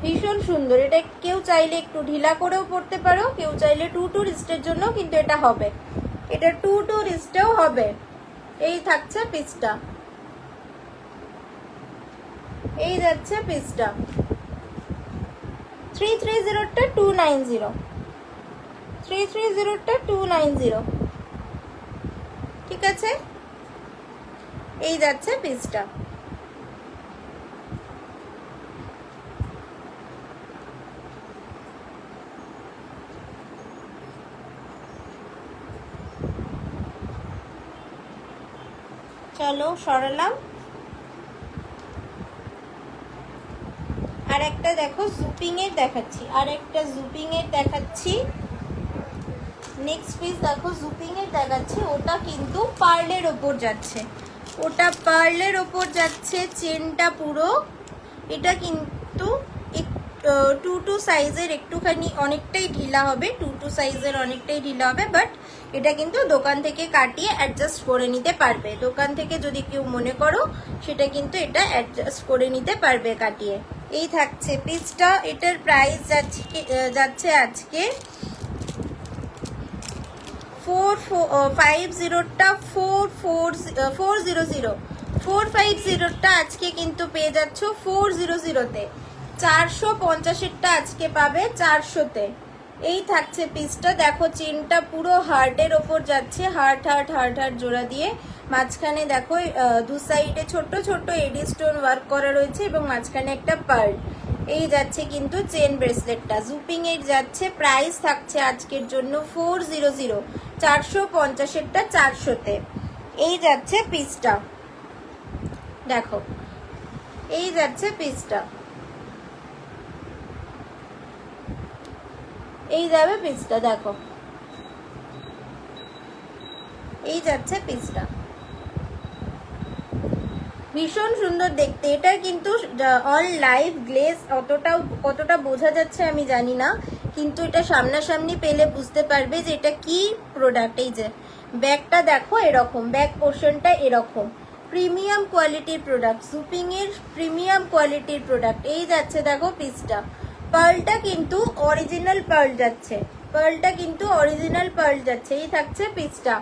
ভীষণ সুন্দর। এটা কেউ চাইলে একটু ঢিলা করেও পড়তে পারো, কেউ চাইলে 2 রিস্টের জন্য কিন্তু এটা হবে, এটা 2 রিস্টেও হবে। এই থাকছে পিসটা, এই যাচ্ছে পিসটা 330টা 290, 330টা 290, ঠিক আছে। এই যাচ্ছে পিসটা, চলো সরালাম। আর একটা দেখো জুপিং এর দেখাচ্ছি, আর একটা জুপিং এর দেখাচ্ছি। নেক্সট পিস দেখো জুপিং এর দেখাচ্ছি, ওটা কিন্তু পার্লের ওপর যাচ্ছে, ওটা পার্লের ওপর যাচ্ছে, চেনটা পুরো। এটা কিন্তু 2 সাইজের একটুখানি অনেকটাই ঢিলা হবে, 2 সাইজের অনেকটাই ঢিলা হবে, বাট এটা কিন্তু দোকান থেকে কাটিয়ে অ্যাডজাস্ট করে নিতে পারবে। দোকান থেকে যদি কেউ মনে করো সেটা কিন্তু এটা অ্যাডজাস্ট করে নিতে পারবে কাটিয়ে। এই থাকছে পিসটা। এটার প্রাইস যাচ্ছে আজকে 450টা 450টা আজকে কিন্তু পেয়ে যাচ্ছ 400তে। 450টা আজকে পাবে 400তে। এই থাকছে পিসটা। দেখো চেনটা পুরো হার্টের ওপর যাচ্ছে, হার্ট হার্ট হার্ট হার্ট জোড়া দিয়ে। মাঝখানে দেখো 2 সাইডে ছোট ছোট এডি স্টোন ওয়ার্ক করা রয়েছে এবং মাঝখানে একটা পার্ল। এই যাচ্ছে কিন্তু চেন ব্রেসলেটটা। জুপিং এর যাচ্ছে, প্রাইস থাকছে আজকের জন্য 400, 450টা 400তে। এই যাচ্ছে পিসটা, দেখো এই যাচ্ছে পিসটা, এই যাবে পিসটা, দেখো এই যাচ্ছে পিসটা। ভীষণ সুন্দর দেখতে। এটা কিন্তু অল লাইভ গ্লেজ, কতটা বোঝা যাচ্ছে আমি জানি না, কিন্তু এটা সামনাসামনি পেলে বুঝতে পারবে যে এটা কি প্রোডাক্ট। এই যে ব্যাগটা দেখো, এরকম ব্যাক পোর্শনটা এরকম প্রিমিয়াম কোয়ালিটির প্রোডাক্ট, জুপিং এর প্রিমিয়াম কোয়ালিটির প্রোডাক্ট। এই যাচ্ছে দেখো পিসটা। পার্লটা কিন্তু অরিজিনাল পার্ল যাচ্ছে, পার্লটা কিন্তু অরিজিনাল পার্ল যাচ্ছে। এই থাকছে পিসটা,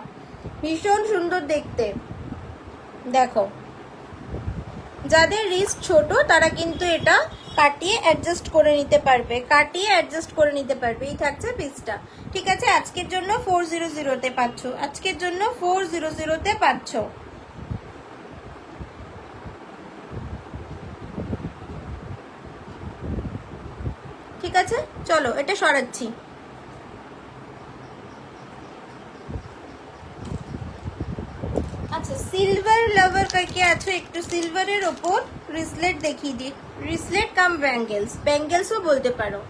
ভীষণ সুন্দর দেখতে। দেখো যাদের রিস্ক ছোট তারা কিন্তু এটা কাটিয়ে অ্যাডজাস্ট করে নিতে পারবে, কাটিয়ে অ্যাডজাস্ট করে নিতে পারবে। এই থাকছে পিসটা। ঠিক আছে, আজকের জন্য 400তে পাচ্ছ, আজকের জন্য 400তে পাচ্ছ। ঠিক আছে, চলো এটা সরাচ্ছি। আচ্ছা, সিলভার লাভার কে আছো, একটু সিলভারের ওপর রিসলেট দেখিয়ে দিই। রিসলেট কাম ব্যাঙ্গেলস, ব্যাঙ্গেলসও বলতে পারো।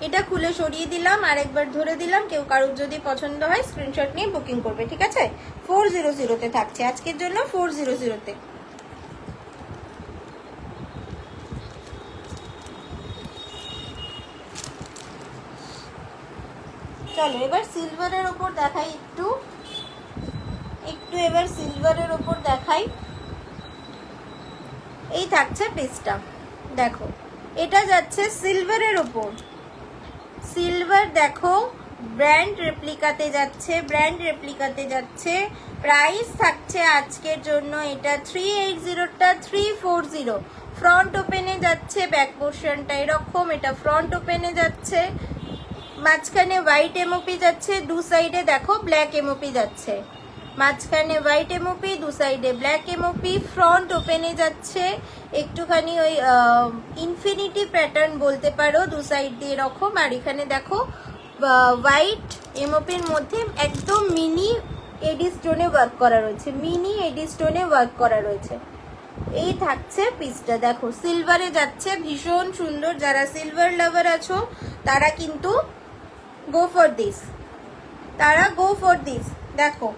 এটা খুলে সরিয়ে দিলাম, আরেকবার ধরে দিলাম। কেউ কারোর যদি পছন্দ হয় স্ক্রিনশট নিয়ে বুকিং করবে। ঠিক আছে, 400তে থাকছে আজকের জন্য, 400তে। চলো এবার সিলভারের ওপর দেখাই, একটু এবার সিলভারের ওপর দেখাই। এই থাকছে পিসটা, দেখো এটা যাচ্ছে সিলভারের ওপর। সিলভার দেখো ব্র্যান্ড রেপ্লিকাতে যাচ্ছে, ব্র্যান্ড রেপ্লিকাতে যাচ্ছে। প্রাইস থাকছে আজকের জন্য এটা 380টা 340। ফ্রন্ট ওপেনে যাচ্ছে, ব্যাক পোর্শনটা এরকম, এটা ফ্রন্ট ওপেনে যাচ্ছে। মাঝখানে হোয়াইট এমওপি যাচ্ছে, 2 সাইডে দেখো ব্ল্যাক এমওপি যাচ্ছে। মাঝখানে হোয়াইট এমওপি, 2 সাইডে ব্ল্যাক এমওপি, ফ্রন্ট ওপেনে যাচ্ছে। একটুখানি ওই ইনফিনিটি প্যাটার্ন বলতে পারো, 2 সাইড দিয়ে এরকম। আর এখানে দেখো হোয়াইট এমওপির মধ্যে একদম মিনি এডি স্টোনে ওয়ার্ক করা রয়েছে, মিনি এডি স্টোনে ওয়ার্ক করা রয়েছে। এই থাকছে পিসটা, দেখো সিলভারে যাচ্ছে, ভীষণ সুন্দর। যারা সিলভার লাভার আছো তারা কিন্তু গো ফর দিস, তারা গো ফর দিস। দেখো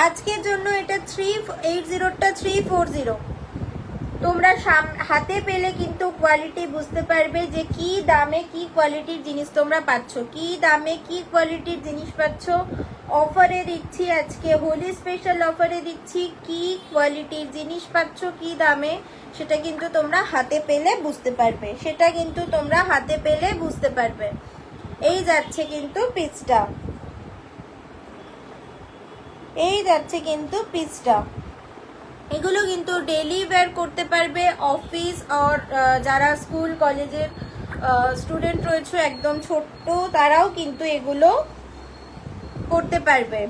আজকের জন্য এটা 380টা 340। তোমরা হাতে পেলে কিন্তু কোয়ালিটি বুঝতে পারবে যে কি দামে কি কোয়ালিটির জিনিস তোমরা পাচ্ছ, কি দামে কি কোয়ালিটির জিনিস পাচ্ছ। অফারে দিচ্ছি আজকে, হোলি স্পেশাল অফারে দিচ্ছি, কি কোয়ালিটির জিনিস পাচ্ছ কি দামে, সেটা কিন্তু তোমরা হাতে পেলে বুঝতে পারবে, সেটা কিন্তু তোমরা হাতে পেলে বুঝতে পারবে। এই যাচ্ছে কিন্তু পিসটা, এই যাচ্ছে কিন্তু পিসটা। এগুলো কিন্তু ডেইলি ওয়্যার করতে পারবে, অফিস আর যারা স্কুল কলেজের স্টুডেন্ট রয়েছে একদম ছোট্ট, তারাও কিন্তু এগুলো করতে পারবে।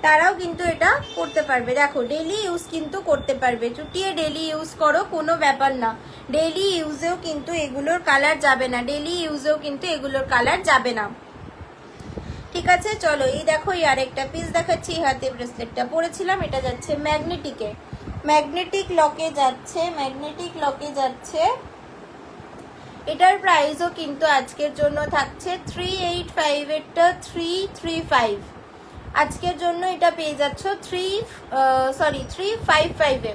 তারাও কিন্তু এটা করতে পারবে। দেখো ডেলি ইউজ কিন্তু করতে পারবে, চুটিয়ে ডেলি ইউজ করো, কোনো ব্যাপার না। ডেলি ইউজেও কিন্তু এগুলোর কালার যাবে না, ডেলি ইউজেও কিন্তু এগুলোর কালার যাবে না। ঠিক আছে, চলো এই দেখো এই আরেকটা পিস দেখাচ্ছি। হাতে ব্রেসলেটটা পরেছিলাম, এটা যাচ্ছে ম্যাগনেটিকে, ম্যাগনেটিক লকে যাচ্ছে, ম্যাগনেটিক লকে যাচ্ছে। এটার প্রাইসও কিন্তু আজকের জন্য থাকছে 385, এরটা 335। আজকের জন্য এটা পেয়ে যাচ্ছ 355 এ,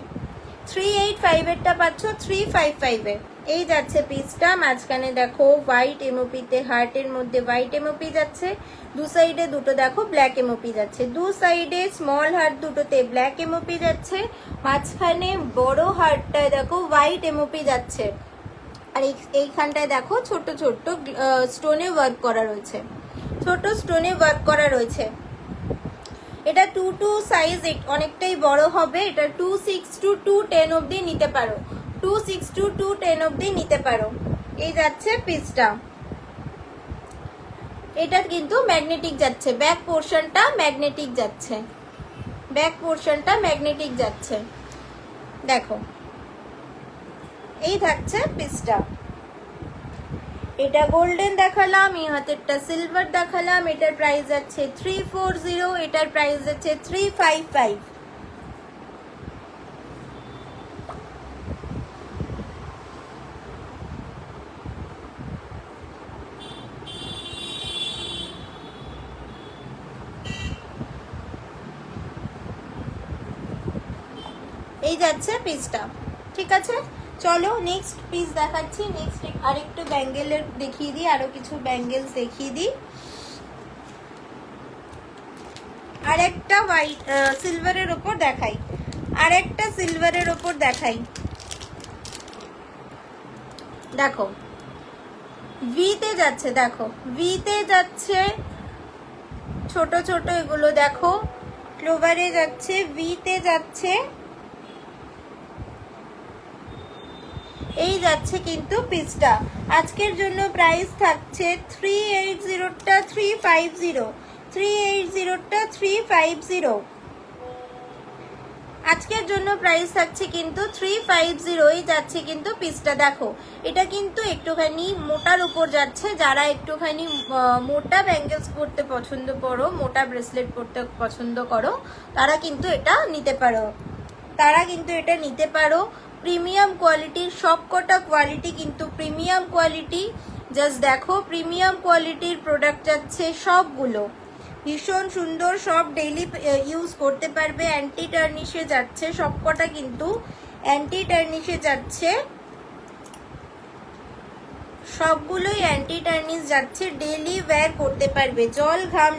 385 এরটা পাচ্ছ 355 এ। এই যাচ্ছে পিসটা। মাঝখানে দেখো হোয়াইট এমওপিতে হার্টের মধ্যে হোয়াইট এমওপি যাচ্ছে, দু সাইডে দুটো দেখো ব্ল্যাক এমওপি যাচ্ছে, দু সাইডে স্মল হার্ট দুটোতে ব্ল্যাক এমওপি যাচ্ছে, মাঝখানে বড় হার্টটায় দেখো হোয়াইট এমওপি যাচ্ছে। আর এইখানটায় দেখো ছোট ছোট স্টোনে ওয়ার্ক করা রয়েছে, ছোট স্টোনে ওয়ার্ক করা রয়েছে। এটা 2 সাইজ অনেকটাই বড় হবে, এটা 26 to 210 অবধি নিতে পারো, 26 to 210 অবধি নিতে পারো। এই যাচ্ছে পিসটা, এটা কিন্তু ম্যাগনেটিক যাচ্ছে, ব্যাক পোর্শনটা ম্যাগনেটিক যাচ্ছে, ব্যাক পোর্শনটা ম্যাগনেটিক যাচ্ছে। দেখো এই থাকছে পিসটা। এটা গোল্ডেন দেখালাম, এই হাতেরটা সিলভার দেখালাম। এটার প্রাইস আছে 340, এটার প্রাইস আছে 355। এই যাচ্ছে পিসটা। ঠিক আছে, চলো নেক্সট পিস দেখাচ্ছি। নেক্সট আরেকটু ব্যাঙ্গেলের দেখিয়ে দিই, আরো কিছু ব্যাঙ্গেলস দেখিয়ে দিই। আরেকটা হোয়াইট সিলভারের ওপর দেখাই, আরেকটা সিলভারের ওপর দেখাই। দেখো ভিতে যাচ্ছে, দেখো ভিতে যাচ্ছে, ছোট ছোট এগুলো দেখো ক্লোভারে যাচ্ছে, ভিতে যাচ্ছে। এই যাচ্ছে কিন্তু পিসটা। আজকের জন্য প্রাইস থাকছে 380টা 350, 380টা 350। আজকের জন্য প্রাইস থাকছে কিন্তু 350 যাচ্ছে কিন্তু পিসটা। দেখো এটা কিন্তু একটুখানি মোটার উপর যাচ্ছে, যারা একটুখানি মোটা ব্যাঙ্গেলস পরতে পছন্দ করো, মোটা ব্রেসলেট পরতে পছন্দ করো, তারা কিন্তু এটা নিতে পারো, তারা কিন্তু এটা নিতে পারো। প্রিমিয়াম কোয়ালিটির, সবকটা কোয়ালিটি কিন্তু প্রিমিয়াম কোয়ালিটি। জাস্ট দেখো প্রিমিয়াম কোয়ালিটির প্রোডাক্ট যাচ্ছে সবগুলো, ভীষণ সুন্দর, সব ডেইলি ইউজ করতে পারবে। অ্যান্টি টার্নিশে যাচ্ছে সবকটা, কিন্তু অ্যান্টি টার্নিশে যাচ্ছে সবগুলোই, অ্যান্টি টার্নিশ যাচ্ছে, ডেইলি ওয়্যার করতে পারবে। জল ঘাম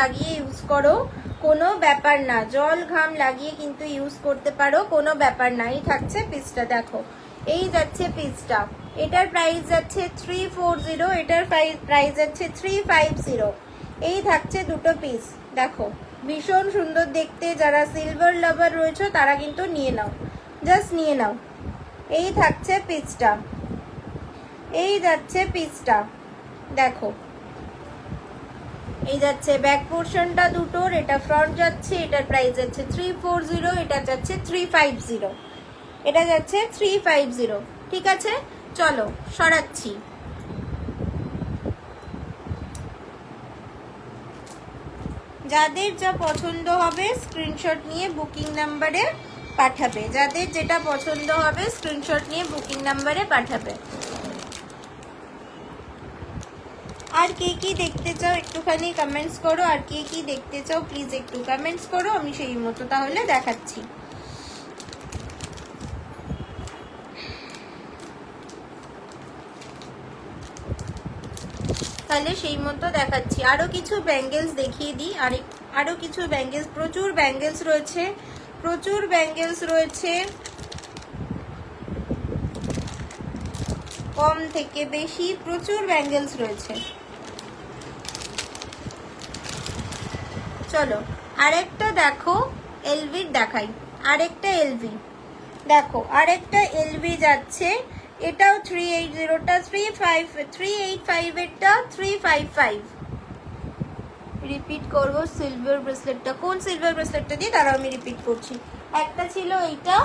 লাগিয়ে ইউজ করো, কোনো ব্যাপার না, জল ঘাম লাগিয়ে কিন্তু ইউজ করতে পারো, কোনো ব্যাপার না। এই থাকছে পিসটা, দেখো এই যাচ্ছে পিসটা। এটার প্রাইস যাচ্ছে 340, এটার প্রাইস যাচ্ছে 350। এই থাকছে দুটো পিস, দেখো ভীষণ সুন্দর দেখতে। যারা সিলভার লাভার রয়েছে তারা কিন্তু নিয়ে নাও, জাস্ট নিয়ে নাও। এই থাকছে পিসটা, এই যাচ্ছে পিসটা। দেখো এই যাচ্ছে ব্যাক পোর্শনটা দুটোর, এটা ফ্রন্ট যাচ্ছে, এটার প্রাইস যাচ্ছে 340, এটা যাচ্ছে 350, এটা যাচ্ছে 350। ঠিক আছে, চলো সরাচ্ছি। যাদের যা পছন্দ হবে স্ক্রিনশট নিয়ে বুকিং নাম্বারে পাঠাবে, যাদের যেটা পছন্দ হবে স্ক্রিনশট নিয়ে বুকিং নাম্বারে পাঠাবে। আর কে কি দেখতে চাও একটুখানি কমেন্টস করো, আর কে কি দেখতে চাও প্লিজ একটু কমেন্টস করো, আমি সেই মতো তাহলে দেখাচ্ছি। তাহলে সেই মতো দেখাচ্ছি। আরো কিছু ব্যাঙ্গেলস দেখিয়ে দিই, আরো কিছু ব্যাঙ্গেলস, প্রচুর ব্যাঙ্গেলস রয়েছে, প্রচুর ব্যাঙ্গেলস রয়েছে, কম থেকে বেশি প্রচুর ব্যাঙ্গেলস রয়েছে। চলো আরেকটা দেখো এলভির দেখাই, আরেকটা এলভি দেখো, আরেকটা এলভি যাচ্ছে, এটাও 380টা 385, 385 এরটা 355, রিপিট করবো সিলভার ব্রেসলেটটা। কোন সিলভার ব্রেসলেটটা দিয়ে তারা আমি রিপিট করছি। একটা ছিল এইটা,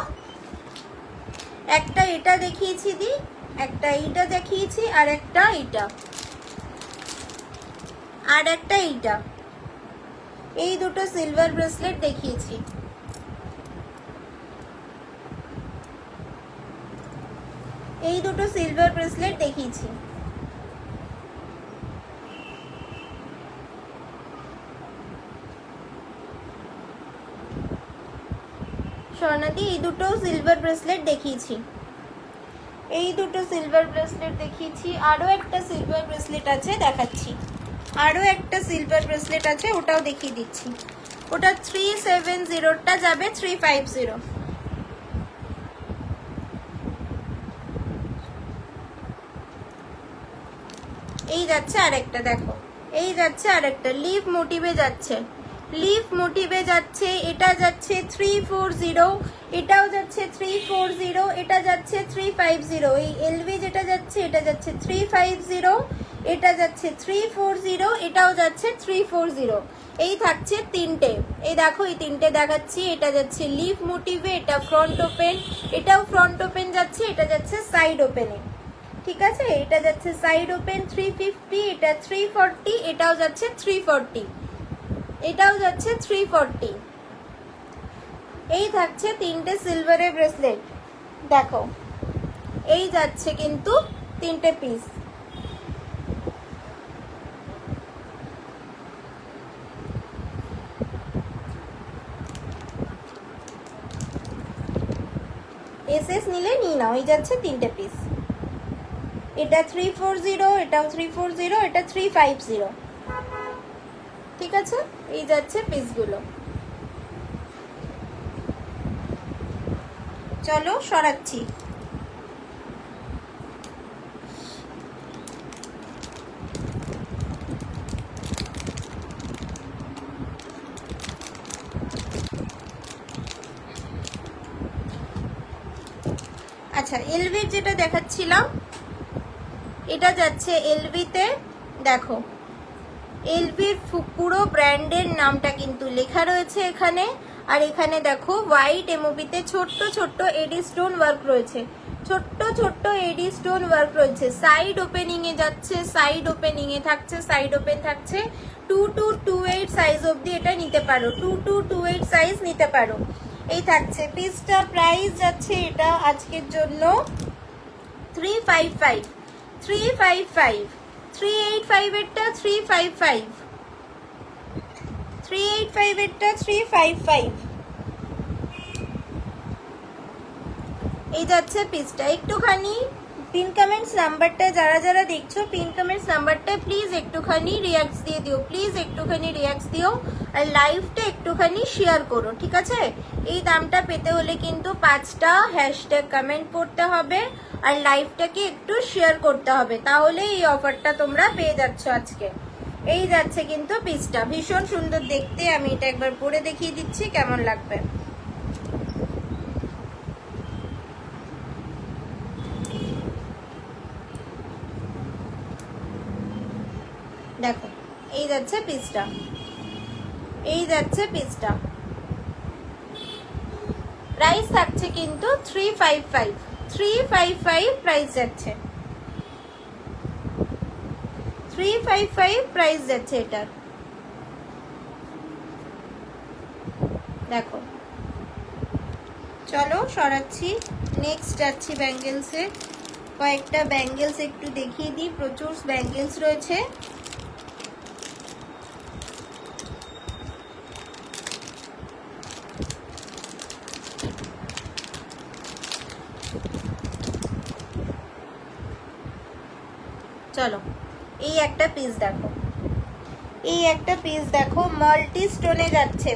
একটা এটা দেখিয়েছি দি, একটা এইটা দেখিয়েছি, আর একটা এইটা, আর একটা এইটা। এই দুটো সিলভার ব্রেসলেট দেখিয়েছি। এই দুটো সিলভার ব্রেসলেট দেখিয়েছি। স্বর্ণাদি এই দুটো সিলভার ব্রেসলেট দেখিয়েছি। এই দুটো সিলভার ব্রেসলেট দেখিয়েছি। আরও একটা সিলভার ব্রেসলেট আছে, দেখাচ্ছি। আরও একটা সিলভার ব্রেসলেট আছে, ওটাও দেখিয়ে দিচ্ছি। ওটা 370টা যাবে 350। এই যাচ্ছে আরেকটা, দেখো এই যাচ্ছে আরেকটা লিভ মোটিভে যাচ্ছে, লিভ মোটিভে যাচ্ছে। এটা যাচ্ছে 340, এটাও যাচ্ছে 340, এটা যাচ্ছে 350। এই এলভি যেটা যাচ্ছে এটা যাচ্ছে 350, এটা যাচ্ছে 340, এটাও যাচ্ছে 340। এই থাকছে তিনটে। এই দেখো এই তিনটে দেখাচ্ছি। এটা যাচ্ছে লিভ মোটিভে, এটা ফ্রন্ট ওপেন, এটাও ফ্রন্ট ওপেন যাচ্ছে, এটা যাচ্ছে সাইড ওপেনে। ঠিক আছে, এটা যাচ্ছে সাইড ওপেন 350, এটা 340, এটাও যাচ্ছে 340, এটাও যাচ্ছে 340। এই থাকছে তিনটে সিলভারের ব্রেসলেট। দেখো এই যাচ্ছে কিন্তু তিনটে পিস। এসএস নিলে নিয়ে নাও। এই যাচ্ছে তিনটে পিস। এটা 340, এটাও 340, এটা 350। ঠিক আছে, এই যাচ্ছে পিসগুলো। চলো সরাচ্ছি। আচ্ছা, এলভির যেটা দেখাচ্ছিলাম এটা যাচ্ছে এলভিতে। দেখো এলভির পুরো ব্র্যান্ডের নামটা কিন্তু লেখা রয়েছে এখানে। আর এখানে দেখো হোয়াইট এমওবিতে ছোট্ট ছোট্ট এডি স্টোন ওয়ার্ক রয়েছে, ছোট্ট ছোট্ট এডি স্টোন ওয়ার্ক রয়েছে। সাইড ওপেনিং এ যাচ্ছে, সাইড ওপেনিং এ থাকছে, সাইড ওপেন থাকছে। 2228 সাইজ অবধি এটা নিতে পারো, 2228 সাইজ নিতে পারো। এই থাকছে পিসটা। প্রাইস যাচ্ছে এটা আজকের জন্য 355, 355, 385 এরটা 355, 385 এরটা 355। এই যাচ্ছে পিসটা। একটুখানি পিন কমেন্টস নাম্বারটা যারা যারা দেখছো, পিন কমেন্টস নাম্বারটা প্লিজ একটুখানি রিয়াক্টস দিয়ে দিও, প্লিজ একটুখানি রিয়াক্টস দিও। আর লাইভটা একটুখানি শেয়ার করো, ঠিক আছে? এই দামটা পেতে হলে কিন্তু 5টা হ্যাশট্যাগ কমেন্ট করতে হবে আর লাইভটাকে একটু শেয়ার করতে হবে, তাহলে এই অফারটা তোমরা পেয়ে যাচ্ছ আজকে। এই যাচ্ছে কিন্তু পিসটা, ভীষণ সুন্দর দেখতে। আমি এটা একবার পরে দেখিয়ে দিচ্ছি কেমন লাগবে। দেখো এই যাচ্ছে পিসটা, এই যাচ্ছে পিসটা। প্রাইস থাকছে কিন্তু 355, 355 প্রাইস যাচ্ছে, 355 প্রাইস যাচ্ছে এটার। দেখো চলো সরাচ্ছি। নেক্সট যাচ্ছি ব্যাঙ্গেলসে। কয়েকটা ব্যাঙ্গেলস একটু দেখিয়ে দিই, প্রচুর ব্যাঙ্গেলস রয়েছে। চলো এই একটা পিস দেখো, এই একটা পিস দেখো, মাল্টি স্টোনে যাচ্ছে,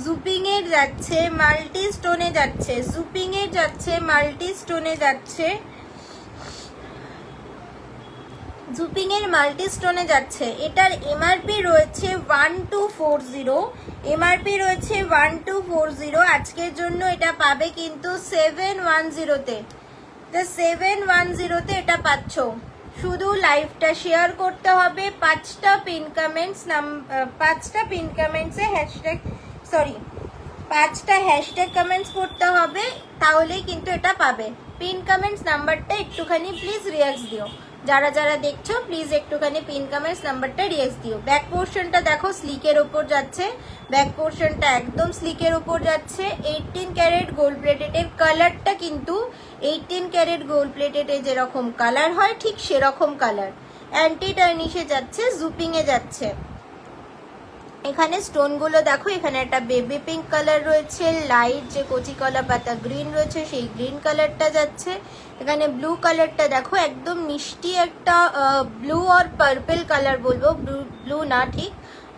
জুপিং এর যাচ্ছে, মাল্টি স্টোনে যাচ্ছে, জুপিং এর যাচ্ছে, মাল্টি স্টোনে যাচ্ছে, জুপিং এর মাল্টি স্টোনে যাচ্ছে। এটার এমআরপি রয়েছে 1240, এমআরপি রয়েছে 1240। আজকের জন্য এটা পাবে কিন্তু 710তে, 710তে এটা পাচ্ছ। শুধু লাইভটা শেয়ার করতে হবে, 5টা পিন কমেন্টসে হ্যাশট্যাগ, সরি 5টা হ্যাশট্যাগ কমেন্টস করতে হবে, তাহলেই কিন্তু এটা পাবে। পিন কমেন্টস নাম্বারটা একটুখানি প্লিজ রিয়াক্ট দিও, যারা যারা দেখছো প্লিজ একটুখানি পিন কমেন্টস নাম্বারটা রিয়াক্ট দিও। ব্যাক পোর্শনটা দেখো স্লিকের ওপর যাচ্ছে, ব্যাক পোর্শনটা একদম স্লিকের ওপর যাচ্ছে। 18 ক্যারেট গোল্ড প্লেটেডের কালারটা কিন্তু 18 ক্যারেট গোল্ড প্লেটেডে যেরকম কালার হয় ঠিক সেরকম কালার। অ্যান্টি টার্নিশে যাচ্ছে, জুপিংয়ে যাচ্ছে। এখানে স্টোনগুলো দেখো, এখানে একটা বেবি পিঙ্ক কালার রয়েছে, লাইট যে কচি কলা পাতা গ্রিন রয়েছে সেই গ্রিন কালারটা যাচ্ছে। এখানে ব্লু কালারটা দেখো, একদম মিষ্টি একটা ব্লু আর পার্পেল কালার বলবো, ব্লু না ঠিক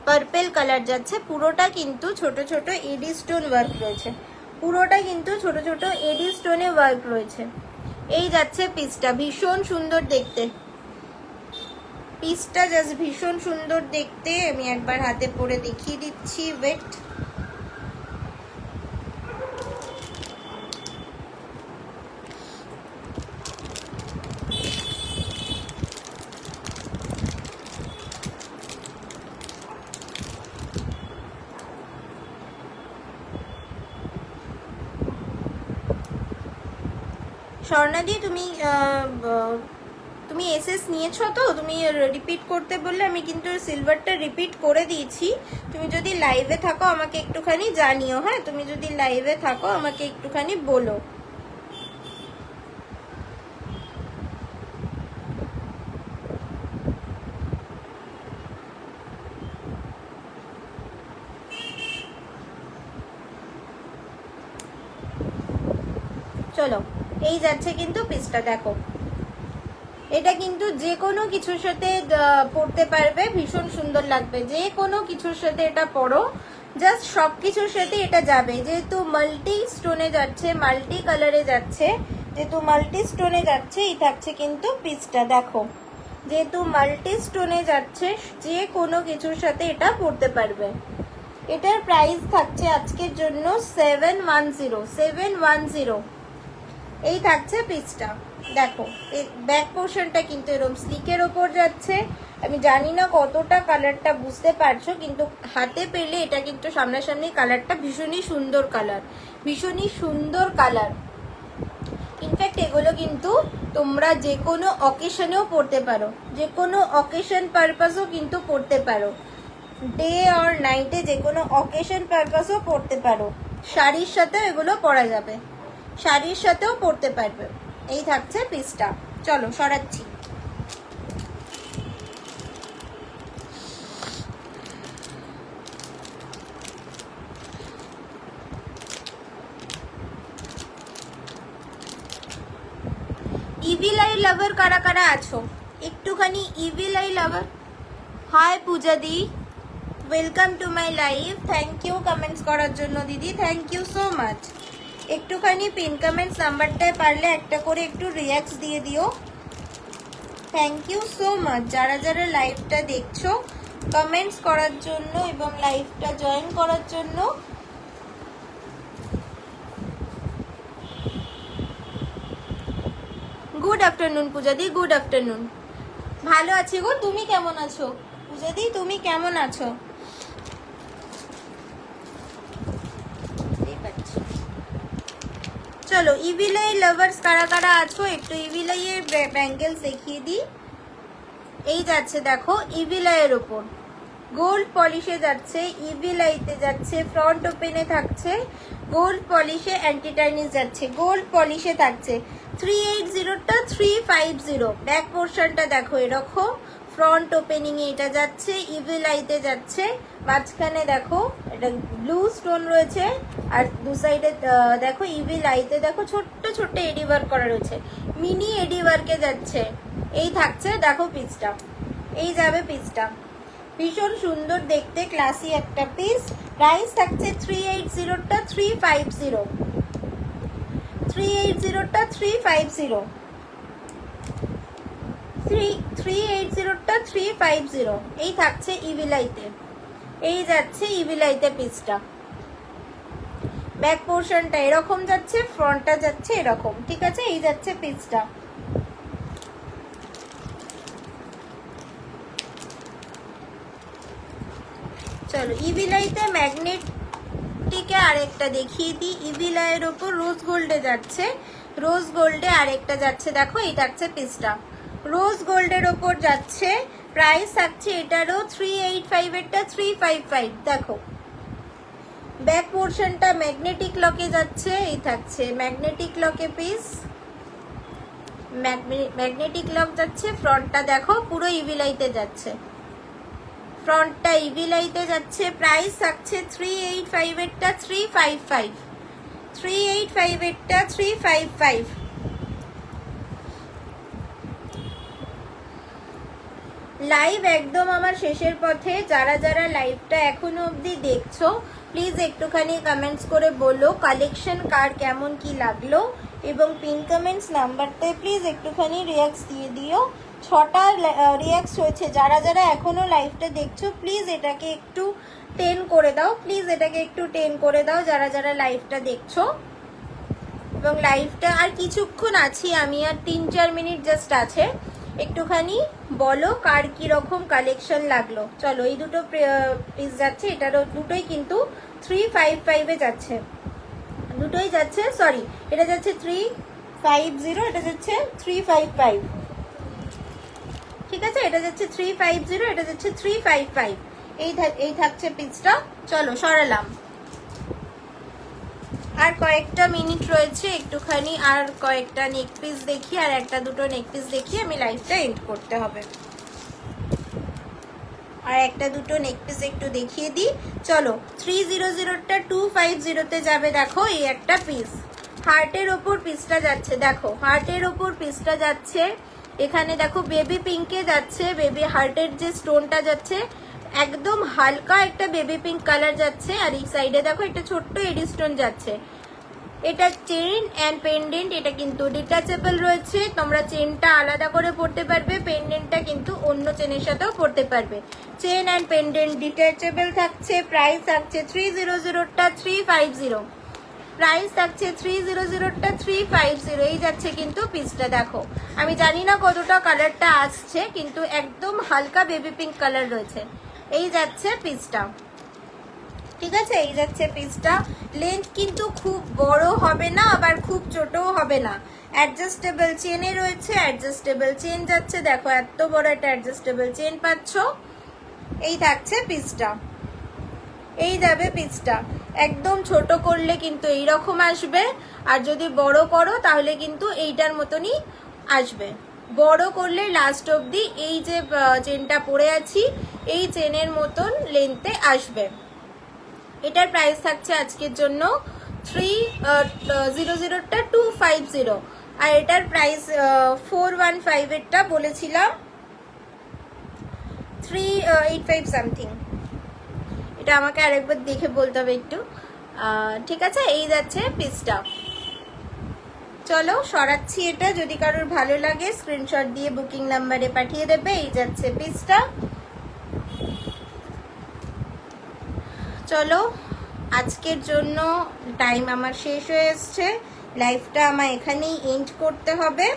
পার্পেল কালার যাচ্ছে। পুরোটা কিন্তু ছোট ছোট এডি স্টোন ওয়ার্ক রয়েছে, পুরোটা কিন্তু ছোট ছোট এডি স্টোনে ওয়ার্ক রয়েছে। এই যাচ্ছে পিসটা, ভীষণ সুন্দর দেখতে, পিসটা জাস্ট ভীষণ সুন্দর দেখতে। আমি একবার হাতে পরে দেখিয়ে দিচ্ছি, ওয়েট। স্বর্ণাদি তুমি এসএস নিয়েছো তো? তুমি রিপিট করতে বললে আমি কিন্তু সিলভারটা রিপিট করে দিয়েছি। তুমি যদি লাইভে থাকো আমাকে একটুখানি জানিও, হ্যাঁ? তুমি যদি লাইভে থাকো আমাকে একটুখানি বলো। চলো, এই যাচ্ছে কিন্তু পিসটা দেখো, এটা কিন্তু যে কোনো কিছুর সাথে পরতে পারবে, ভীষণ সুন্দর লাগবে। যে কোনো কিছুর সাথে এটা পরো, জাস্ট সব কিছুর সাথে এটা যাবে। যেহেতু মাল্টি স্টোনে যাচ্ছে, মাল্টি কালারে যাচ্ছে, যেহেতু মাল্টি স্টোনে যাচ্ছে, এই থাকছে কিন্তু পিসটা দেখো। যেহেতু মাল্টি স্টোনে যাচ্ছে, যে কোনো কিছুর সাথে এটা পরতে পারবে। এটার প্রাইস থাকছে আজকের জন্য 710। এই থাকছে পিসটা দেখো। ব্যাক পোর্শনটা কিন্তু এরকম স্লিকের ওপর যাচ্ছে। আমি জানি না কতটা কালারটা বুঝতে পারছো, কিন্তু হাতে পেলে এটা কিন্তু সামনাসামনি কালারটা ভীষণই সুন্দর কালার, ভীষণই সুন্দর কালার। ইনফ্যাক্ট এগুলো কিন্তু তোমরা যে কোনো অকেশনেও পরতে পারো, যে কোনো অকেশন পারপাসও কিন্তু পরতে পারো, ডে আর নাইটে যে কোনো অকেশন পারপাসও পরতে পারো। শাড়ির সাথেও এগুলো পরা যাবে, শাড়ির সাথেও পরতে পারবে। এই থাকছে পিসটা। চলো সরাচ্ছি। ইভিল আই লাভার কারা কারা আছো একটুখানি? Evil eye lover, hi Puja দি, welcome to my live. Thank you comments করার জন্য দিদি, থ্যাংক ইউ সো মাচ। একটুখানি পিন কমেন্টস নাম্বারটায় পারলে একটা করে একটু রিয়াক্ট দিয়ে দিও। থ্যাংক ইউ সো মাচ যারা যারা লাইভটা দেখছো কমেন্টস করার জন্য এবং লাইভটা জয়েন করার জন্য। গুড আফটারনুন পূজাদি, গুড আফটারনুন। ভালো আছি গো, তুমি কেমন আছো পূজাদি? তুমি কেমন আছো? চলো ইভিলাই লাভার্স কারা কারা আছো একটু ইভিলাই এর ব্যাঙ্গেলস দেখিয়ে দিই। এই যাচ্ছে দেখো ইভিলাইয়ের ওপর গোল্ড পলিশে যাচ্ছে, ইভিলাইতে যাচ্ছে, ফ্রন্ট ওপেনে থাকছে, গোল্ড পলিশে অ্যান্টি টার্নিশ যাচ্ছে, গোল্ড পলিশে থাকছে 380টা 350। ব্যাক পোর্শনটা দেখো এরকম, ফ্রন্ট ওপেনিং এ এটা যাচ্ছে, ইভিলাইতে যাচ্ছে, মাঝখানে দেখো এটা ব্লু স্টোন রয়েছে, আর দু সাইডে দেখো ইভিলাইতে দেখো ছোট্ট ছোট্ট এডি ওয়ার্ক করা রয়েছে, মিনি এডি ওয়ার্কে যাচ্ছে। এই থাকছে দেখো পিসটা, এই যাবে পিসটা, ভীষণ সুন্দর দেখতে, ক্লাসি একটা পিস। প্রাইস থাকছে 380টা 350, 380টা 350, 380টা 350। এই থাকছে ইভিলাইতে, এই যাচ্ছে ইভিলাইতে পিসটা। ব্যাক পোর্শনটা এরকম যাচ্ছে, ফ্রন্টটা যাচ্ছে এরকম, ঠিক আছে? এই যাচ্ছে পিসটা। চলো ইভিলাইতে ম্যাগনেটিকে আরেকটা দেখিয়ে দিই। ইভিলাইয়ের ওপর রোজ গোল্ডে যাচ্ছে, রোজ গোল্ডে আরেকটা যাচ্ছে, দেখো এই থাকছে পিসটা। রোজ গোল্ডের ওপর যাচ্ছে, প্রাইস থাকছে এটারও 385, এরটা 355। দেখো ব্যাক পোর্শনটা ম্যাগনেটিক লকে যাচ্ছে, এই থাকছে ম্যাগনেটিক লকে পিস, ম্যাগনেটিক লক যাচ্ছে। ফ্রন্টটা দেখো পুরো ইভিলাইতে যাচ্ছে, ফ্রন্টটা ইভিলাইতে যাচ্ছে। প্রাইস থাকছে 385, এরটা 355, 385 এরটা 355। লাইভ একদম আমার শেষের পথে। যারা যারা লাইভটা এখনো অবধি দেখছো প্লিজ একটুখানি কমেন্টস করে বলো কালেকশন কার কেমন কি লাগলো, এবং পিন কমেন্টস নাম্বারটায় প্লিজ একটুখানি রিয়াক্টস দিয়ে দিও। 6টা রিয়াক্টস হয়েছে। যারা যারা এখনো লাইভটা দেখছো প্লিজ এটাকে একটু 10 করে দাও, প্লিজ এটাকে একটু 10 করে দাও যারা যারা লাইভটা দেখছো। এবং লাইভটা আর কিছুক্ষণ আছি আমি, আর 3-4 মিনিট জাস্ট আছে। একটুখানি বলো কার কি রকম কালেকশন লাগলো। চলো এই দুটো পিস যাচ্ছে, এটারও দুটোই কিন্তু 355 এ যাচ্ছে, দুটোই যাচ্ছে। সরি, এটা যাচ্ছে 350, এটা যাচ্ছে 355। ঠিক আছে, এটা যাচ্ছে 350, এটা যাচ্ছে 355। এই থাকছে পিসটা। চলো সরালাম, আর কয়েকটা মিনিট রয়েছে, একটুখানি আর কয়েকটা নেক পিস দেখি, আর একটা দুটো নেক পিস দেখি, আমি লাইভটা এন্ড করতে হবে। আর একটা দুটো নেক পিস একটু দেখিয়ে দিই। চলো 300টা 250-তে যাবে। দেখো এই একটা পিস হার্টের ওপর পিসটা যাচ্ছে, দেখো হার্টের ওপর পিসটা যাচ্ছে। এখানে দেখো বেবি পিঙ্কে যাচ্ছে, বেবি হার্টের যে স্টোনটা যাচ্ছে একদম হালকা একটা বেবি পিঙ্ক কালার যাচ্ছে। আর এই সাইডে দেখো একটা ছোট্ট এডি স্টোন যাচ্ছে। এটা চেন অ্যান্ড পেন্ডেন্ট, এটা কিন্তু ডিটাচেবল রয়েছে, তোমরা চেনটা আলাদা করে পড়তে পারবে, পেন্ডেন্টটা কিন্তু অন্য চেনের সাথেও পড়তে পারবে। চেন অ্যান্ড পেন্ডেন্ট ডিটাচেবল থাকছে। প্রাইস থাকছে 300টা 350, প্রাইস থাকছে 300টা 350। এই যাচ্ছে কিন্তু পিসটা। দেখো আমি জানি না কতটা কালারটা আসছে, কিন্তু একদম হালকা বেবি পিঙ্ক কালার রয়েছে। এই যাচ্ছে পিসটা, ঠিক আছে, এই যাচ্ছে পিসটা। লেন্থ কিন্তু খুব বড় হবে না, আবার খুব ছোটও হবে না। অ্যাডজাস্টেবল চেনে রয়েছে, অ্যাডজাস্টেবল চেন যাচ্ছে। দেখো এত বড় একটা অ্যাডজাস্টেবল চেন পাচ্ছ। এই থাকছে পিসটা, এই যাবে পিসটা। একদম ছোট করলে কিন্তু এইরকম আসবে, আর যদি বড় করো তাহলে কিন্তু এইটার মতনই আসবে। বড় করলে লাস্ট অবধি এই যে চেনটা পরে আছি এই চেনের মতন লেন্থে আসবে। এটার প্রাইস থাকছে আজকের জন্য 300টা 250, আর এটার প্রাইস 415, এরটা বলেছিলাম 385 সামথিং। এটা আমাকে আরেকবার দেখে বলতে হবে একটু, ঠিক আছে। এই যাচ্ছে পিসটা। চলো সরাচ্ছি এটা, যদি কারোর ভালো লাগে স্ক্রিনশট দিয়ে বুকিং নাম্বারে পাঠিয়ে দেবে। এই যাচ্ছে পিসটা। চলো আজকের জন্য টাইম আমার শেষ হয়ে এসছে, লাইভটা আমার এখানেই এন্ড করতে হবে।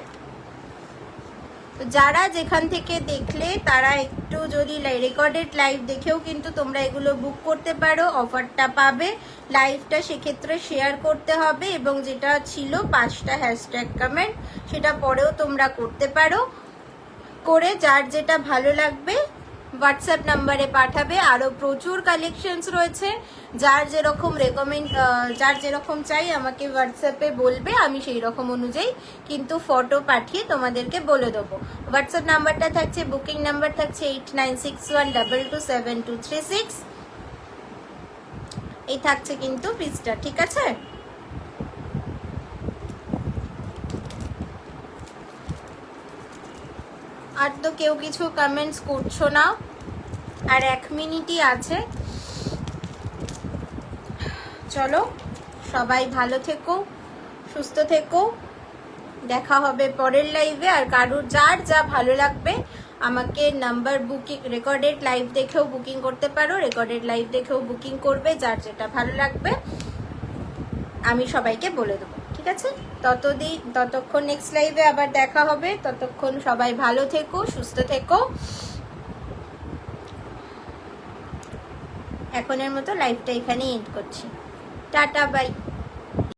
তো যারা যেখান থেকে দেখলে তারা একটু যদি রেকর্ডেড লাইভ দেখেও কিন্তু তোমরা এগুলো বুক করতে পারো, অফারটা পাবে। লাইভটা সেক্ষেত্রে শেয়ার করতে হবে, এবং যেটা ছিল 5টা হ্যাশট্যাগ কমেন্ট সেটা পরেও তোমরা করতে পারো। করে যার যেটা ভালো লাগবে হোয়াটসঅ্যাপ নাম্বারে পাঠাবে। আরও প্রচুর কালেকশনস রয়েছে, যার যেরকম যার যেরকম চাই আমাকে হোয়াটসঅ্যাপে বলবে, আমি সেই রকম অনুযায়ী কিন্তু ফটো পাঠিয়ে তোমাদেরকে বলে দেবো। হোয়াটসঅ্যাপ নাম্বারটা থাকছে, বুকিং নাম্বার থাকছে 8961227236। এই থাকছে কিন্তু পিসটা, ঠিক আছে। আর তো কেউ কিছু কমেন্টস করছো না, আর 1 মিনিটই আছে। চলো সবাই ভালো থেকো, সুস্থ থেকো, দেখা হবে পরের লাইভে। আর কারোর যার যা ভালো লাগবে আমাকে নাম্বার বুকিং, রেকর্ডেড লাইভ দেখেও বুকিং করতে পারো, রেকর্ডেড লাইভ দেখেও বুকিং করবে, যার যেটা ভালো লাগবে আমি সবাইকে বলে দেবো, ঠিক আছে। ততক্ষণ নেক্সট লাইভে আবার দেখা হবে। ততক্ষণ সবাই ভালো থেকো, সুস্থ থেকো। এখনের মতো লাইভটা এখানেই এন্ড করছি। Tata bye.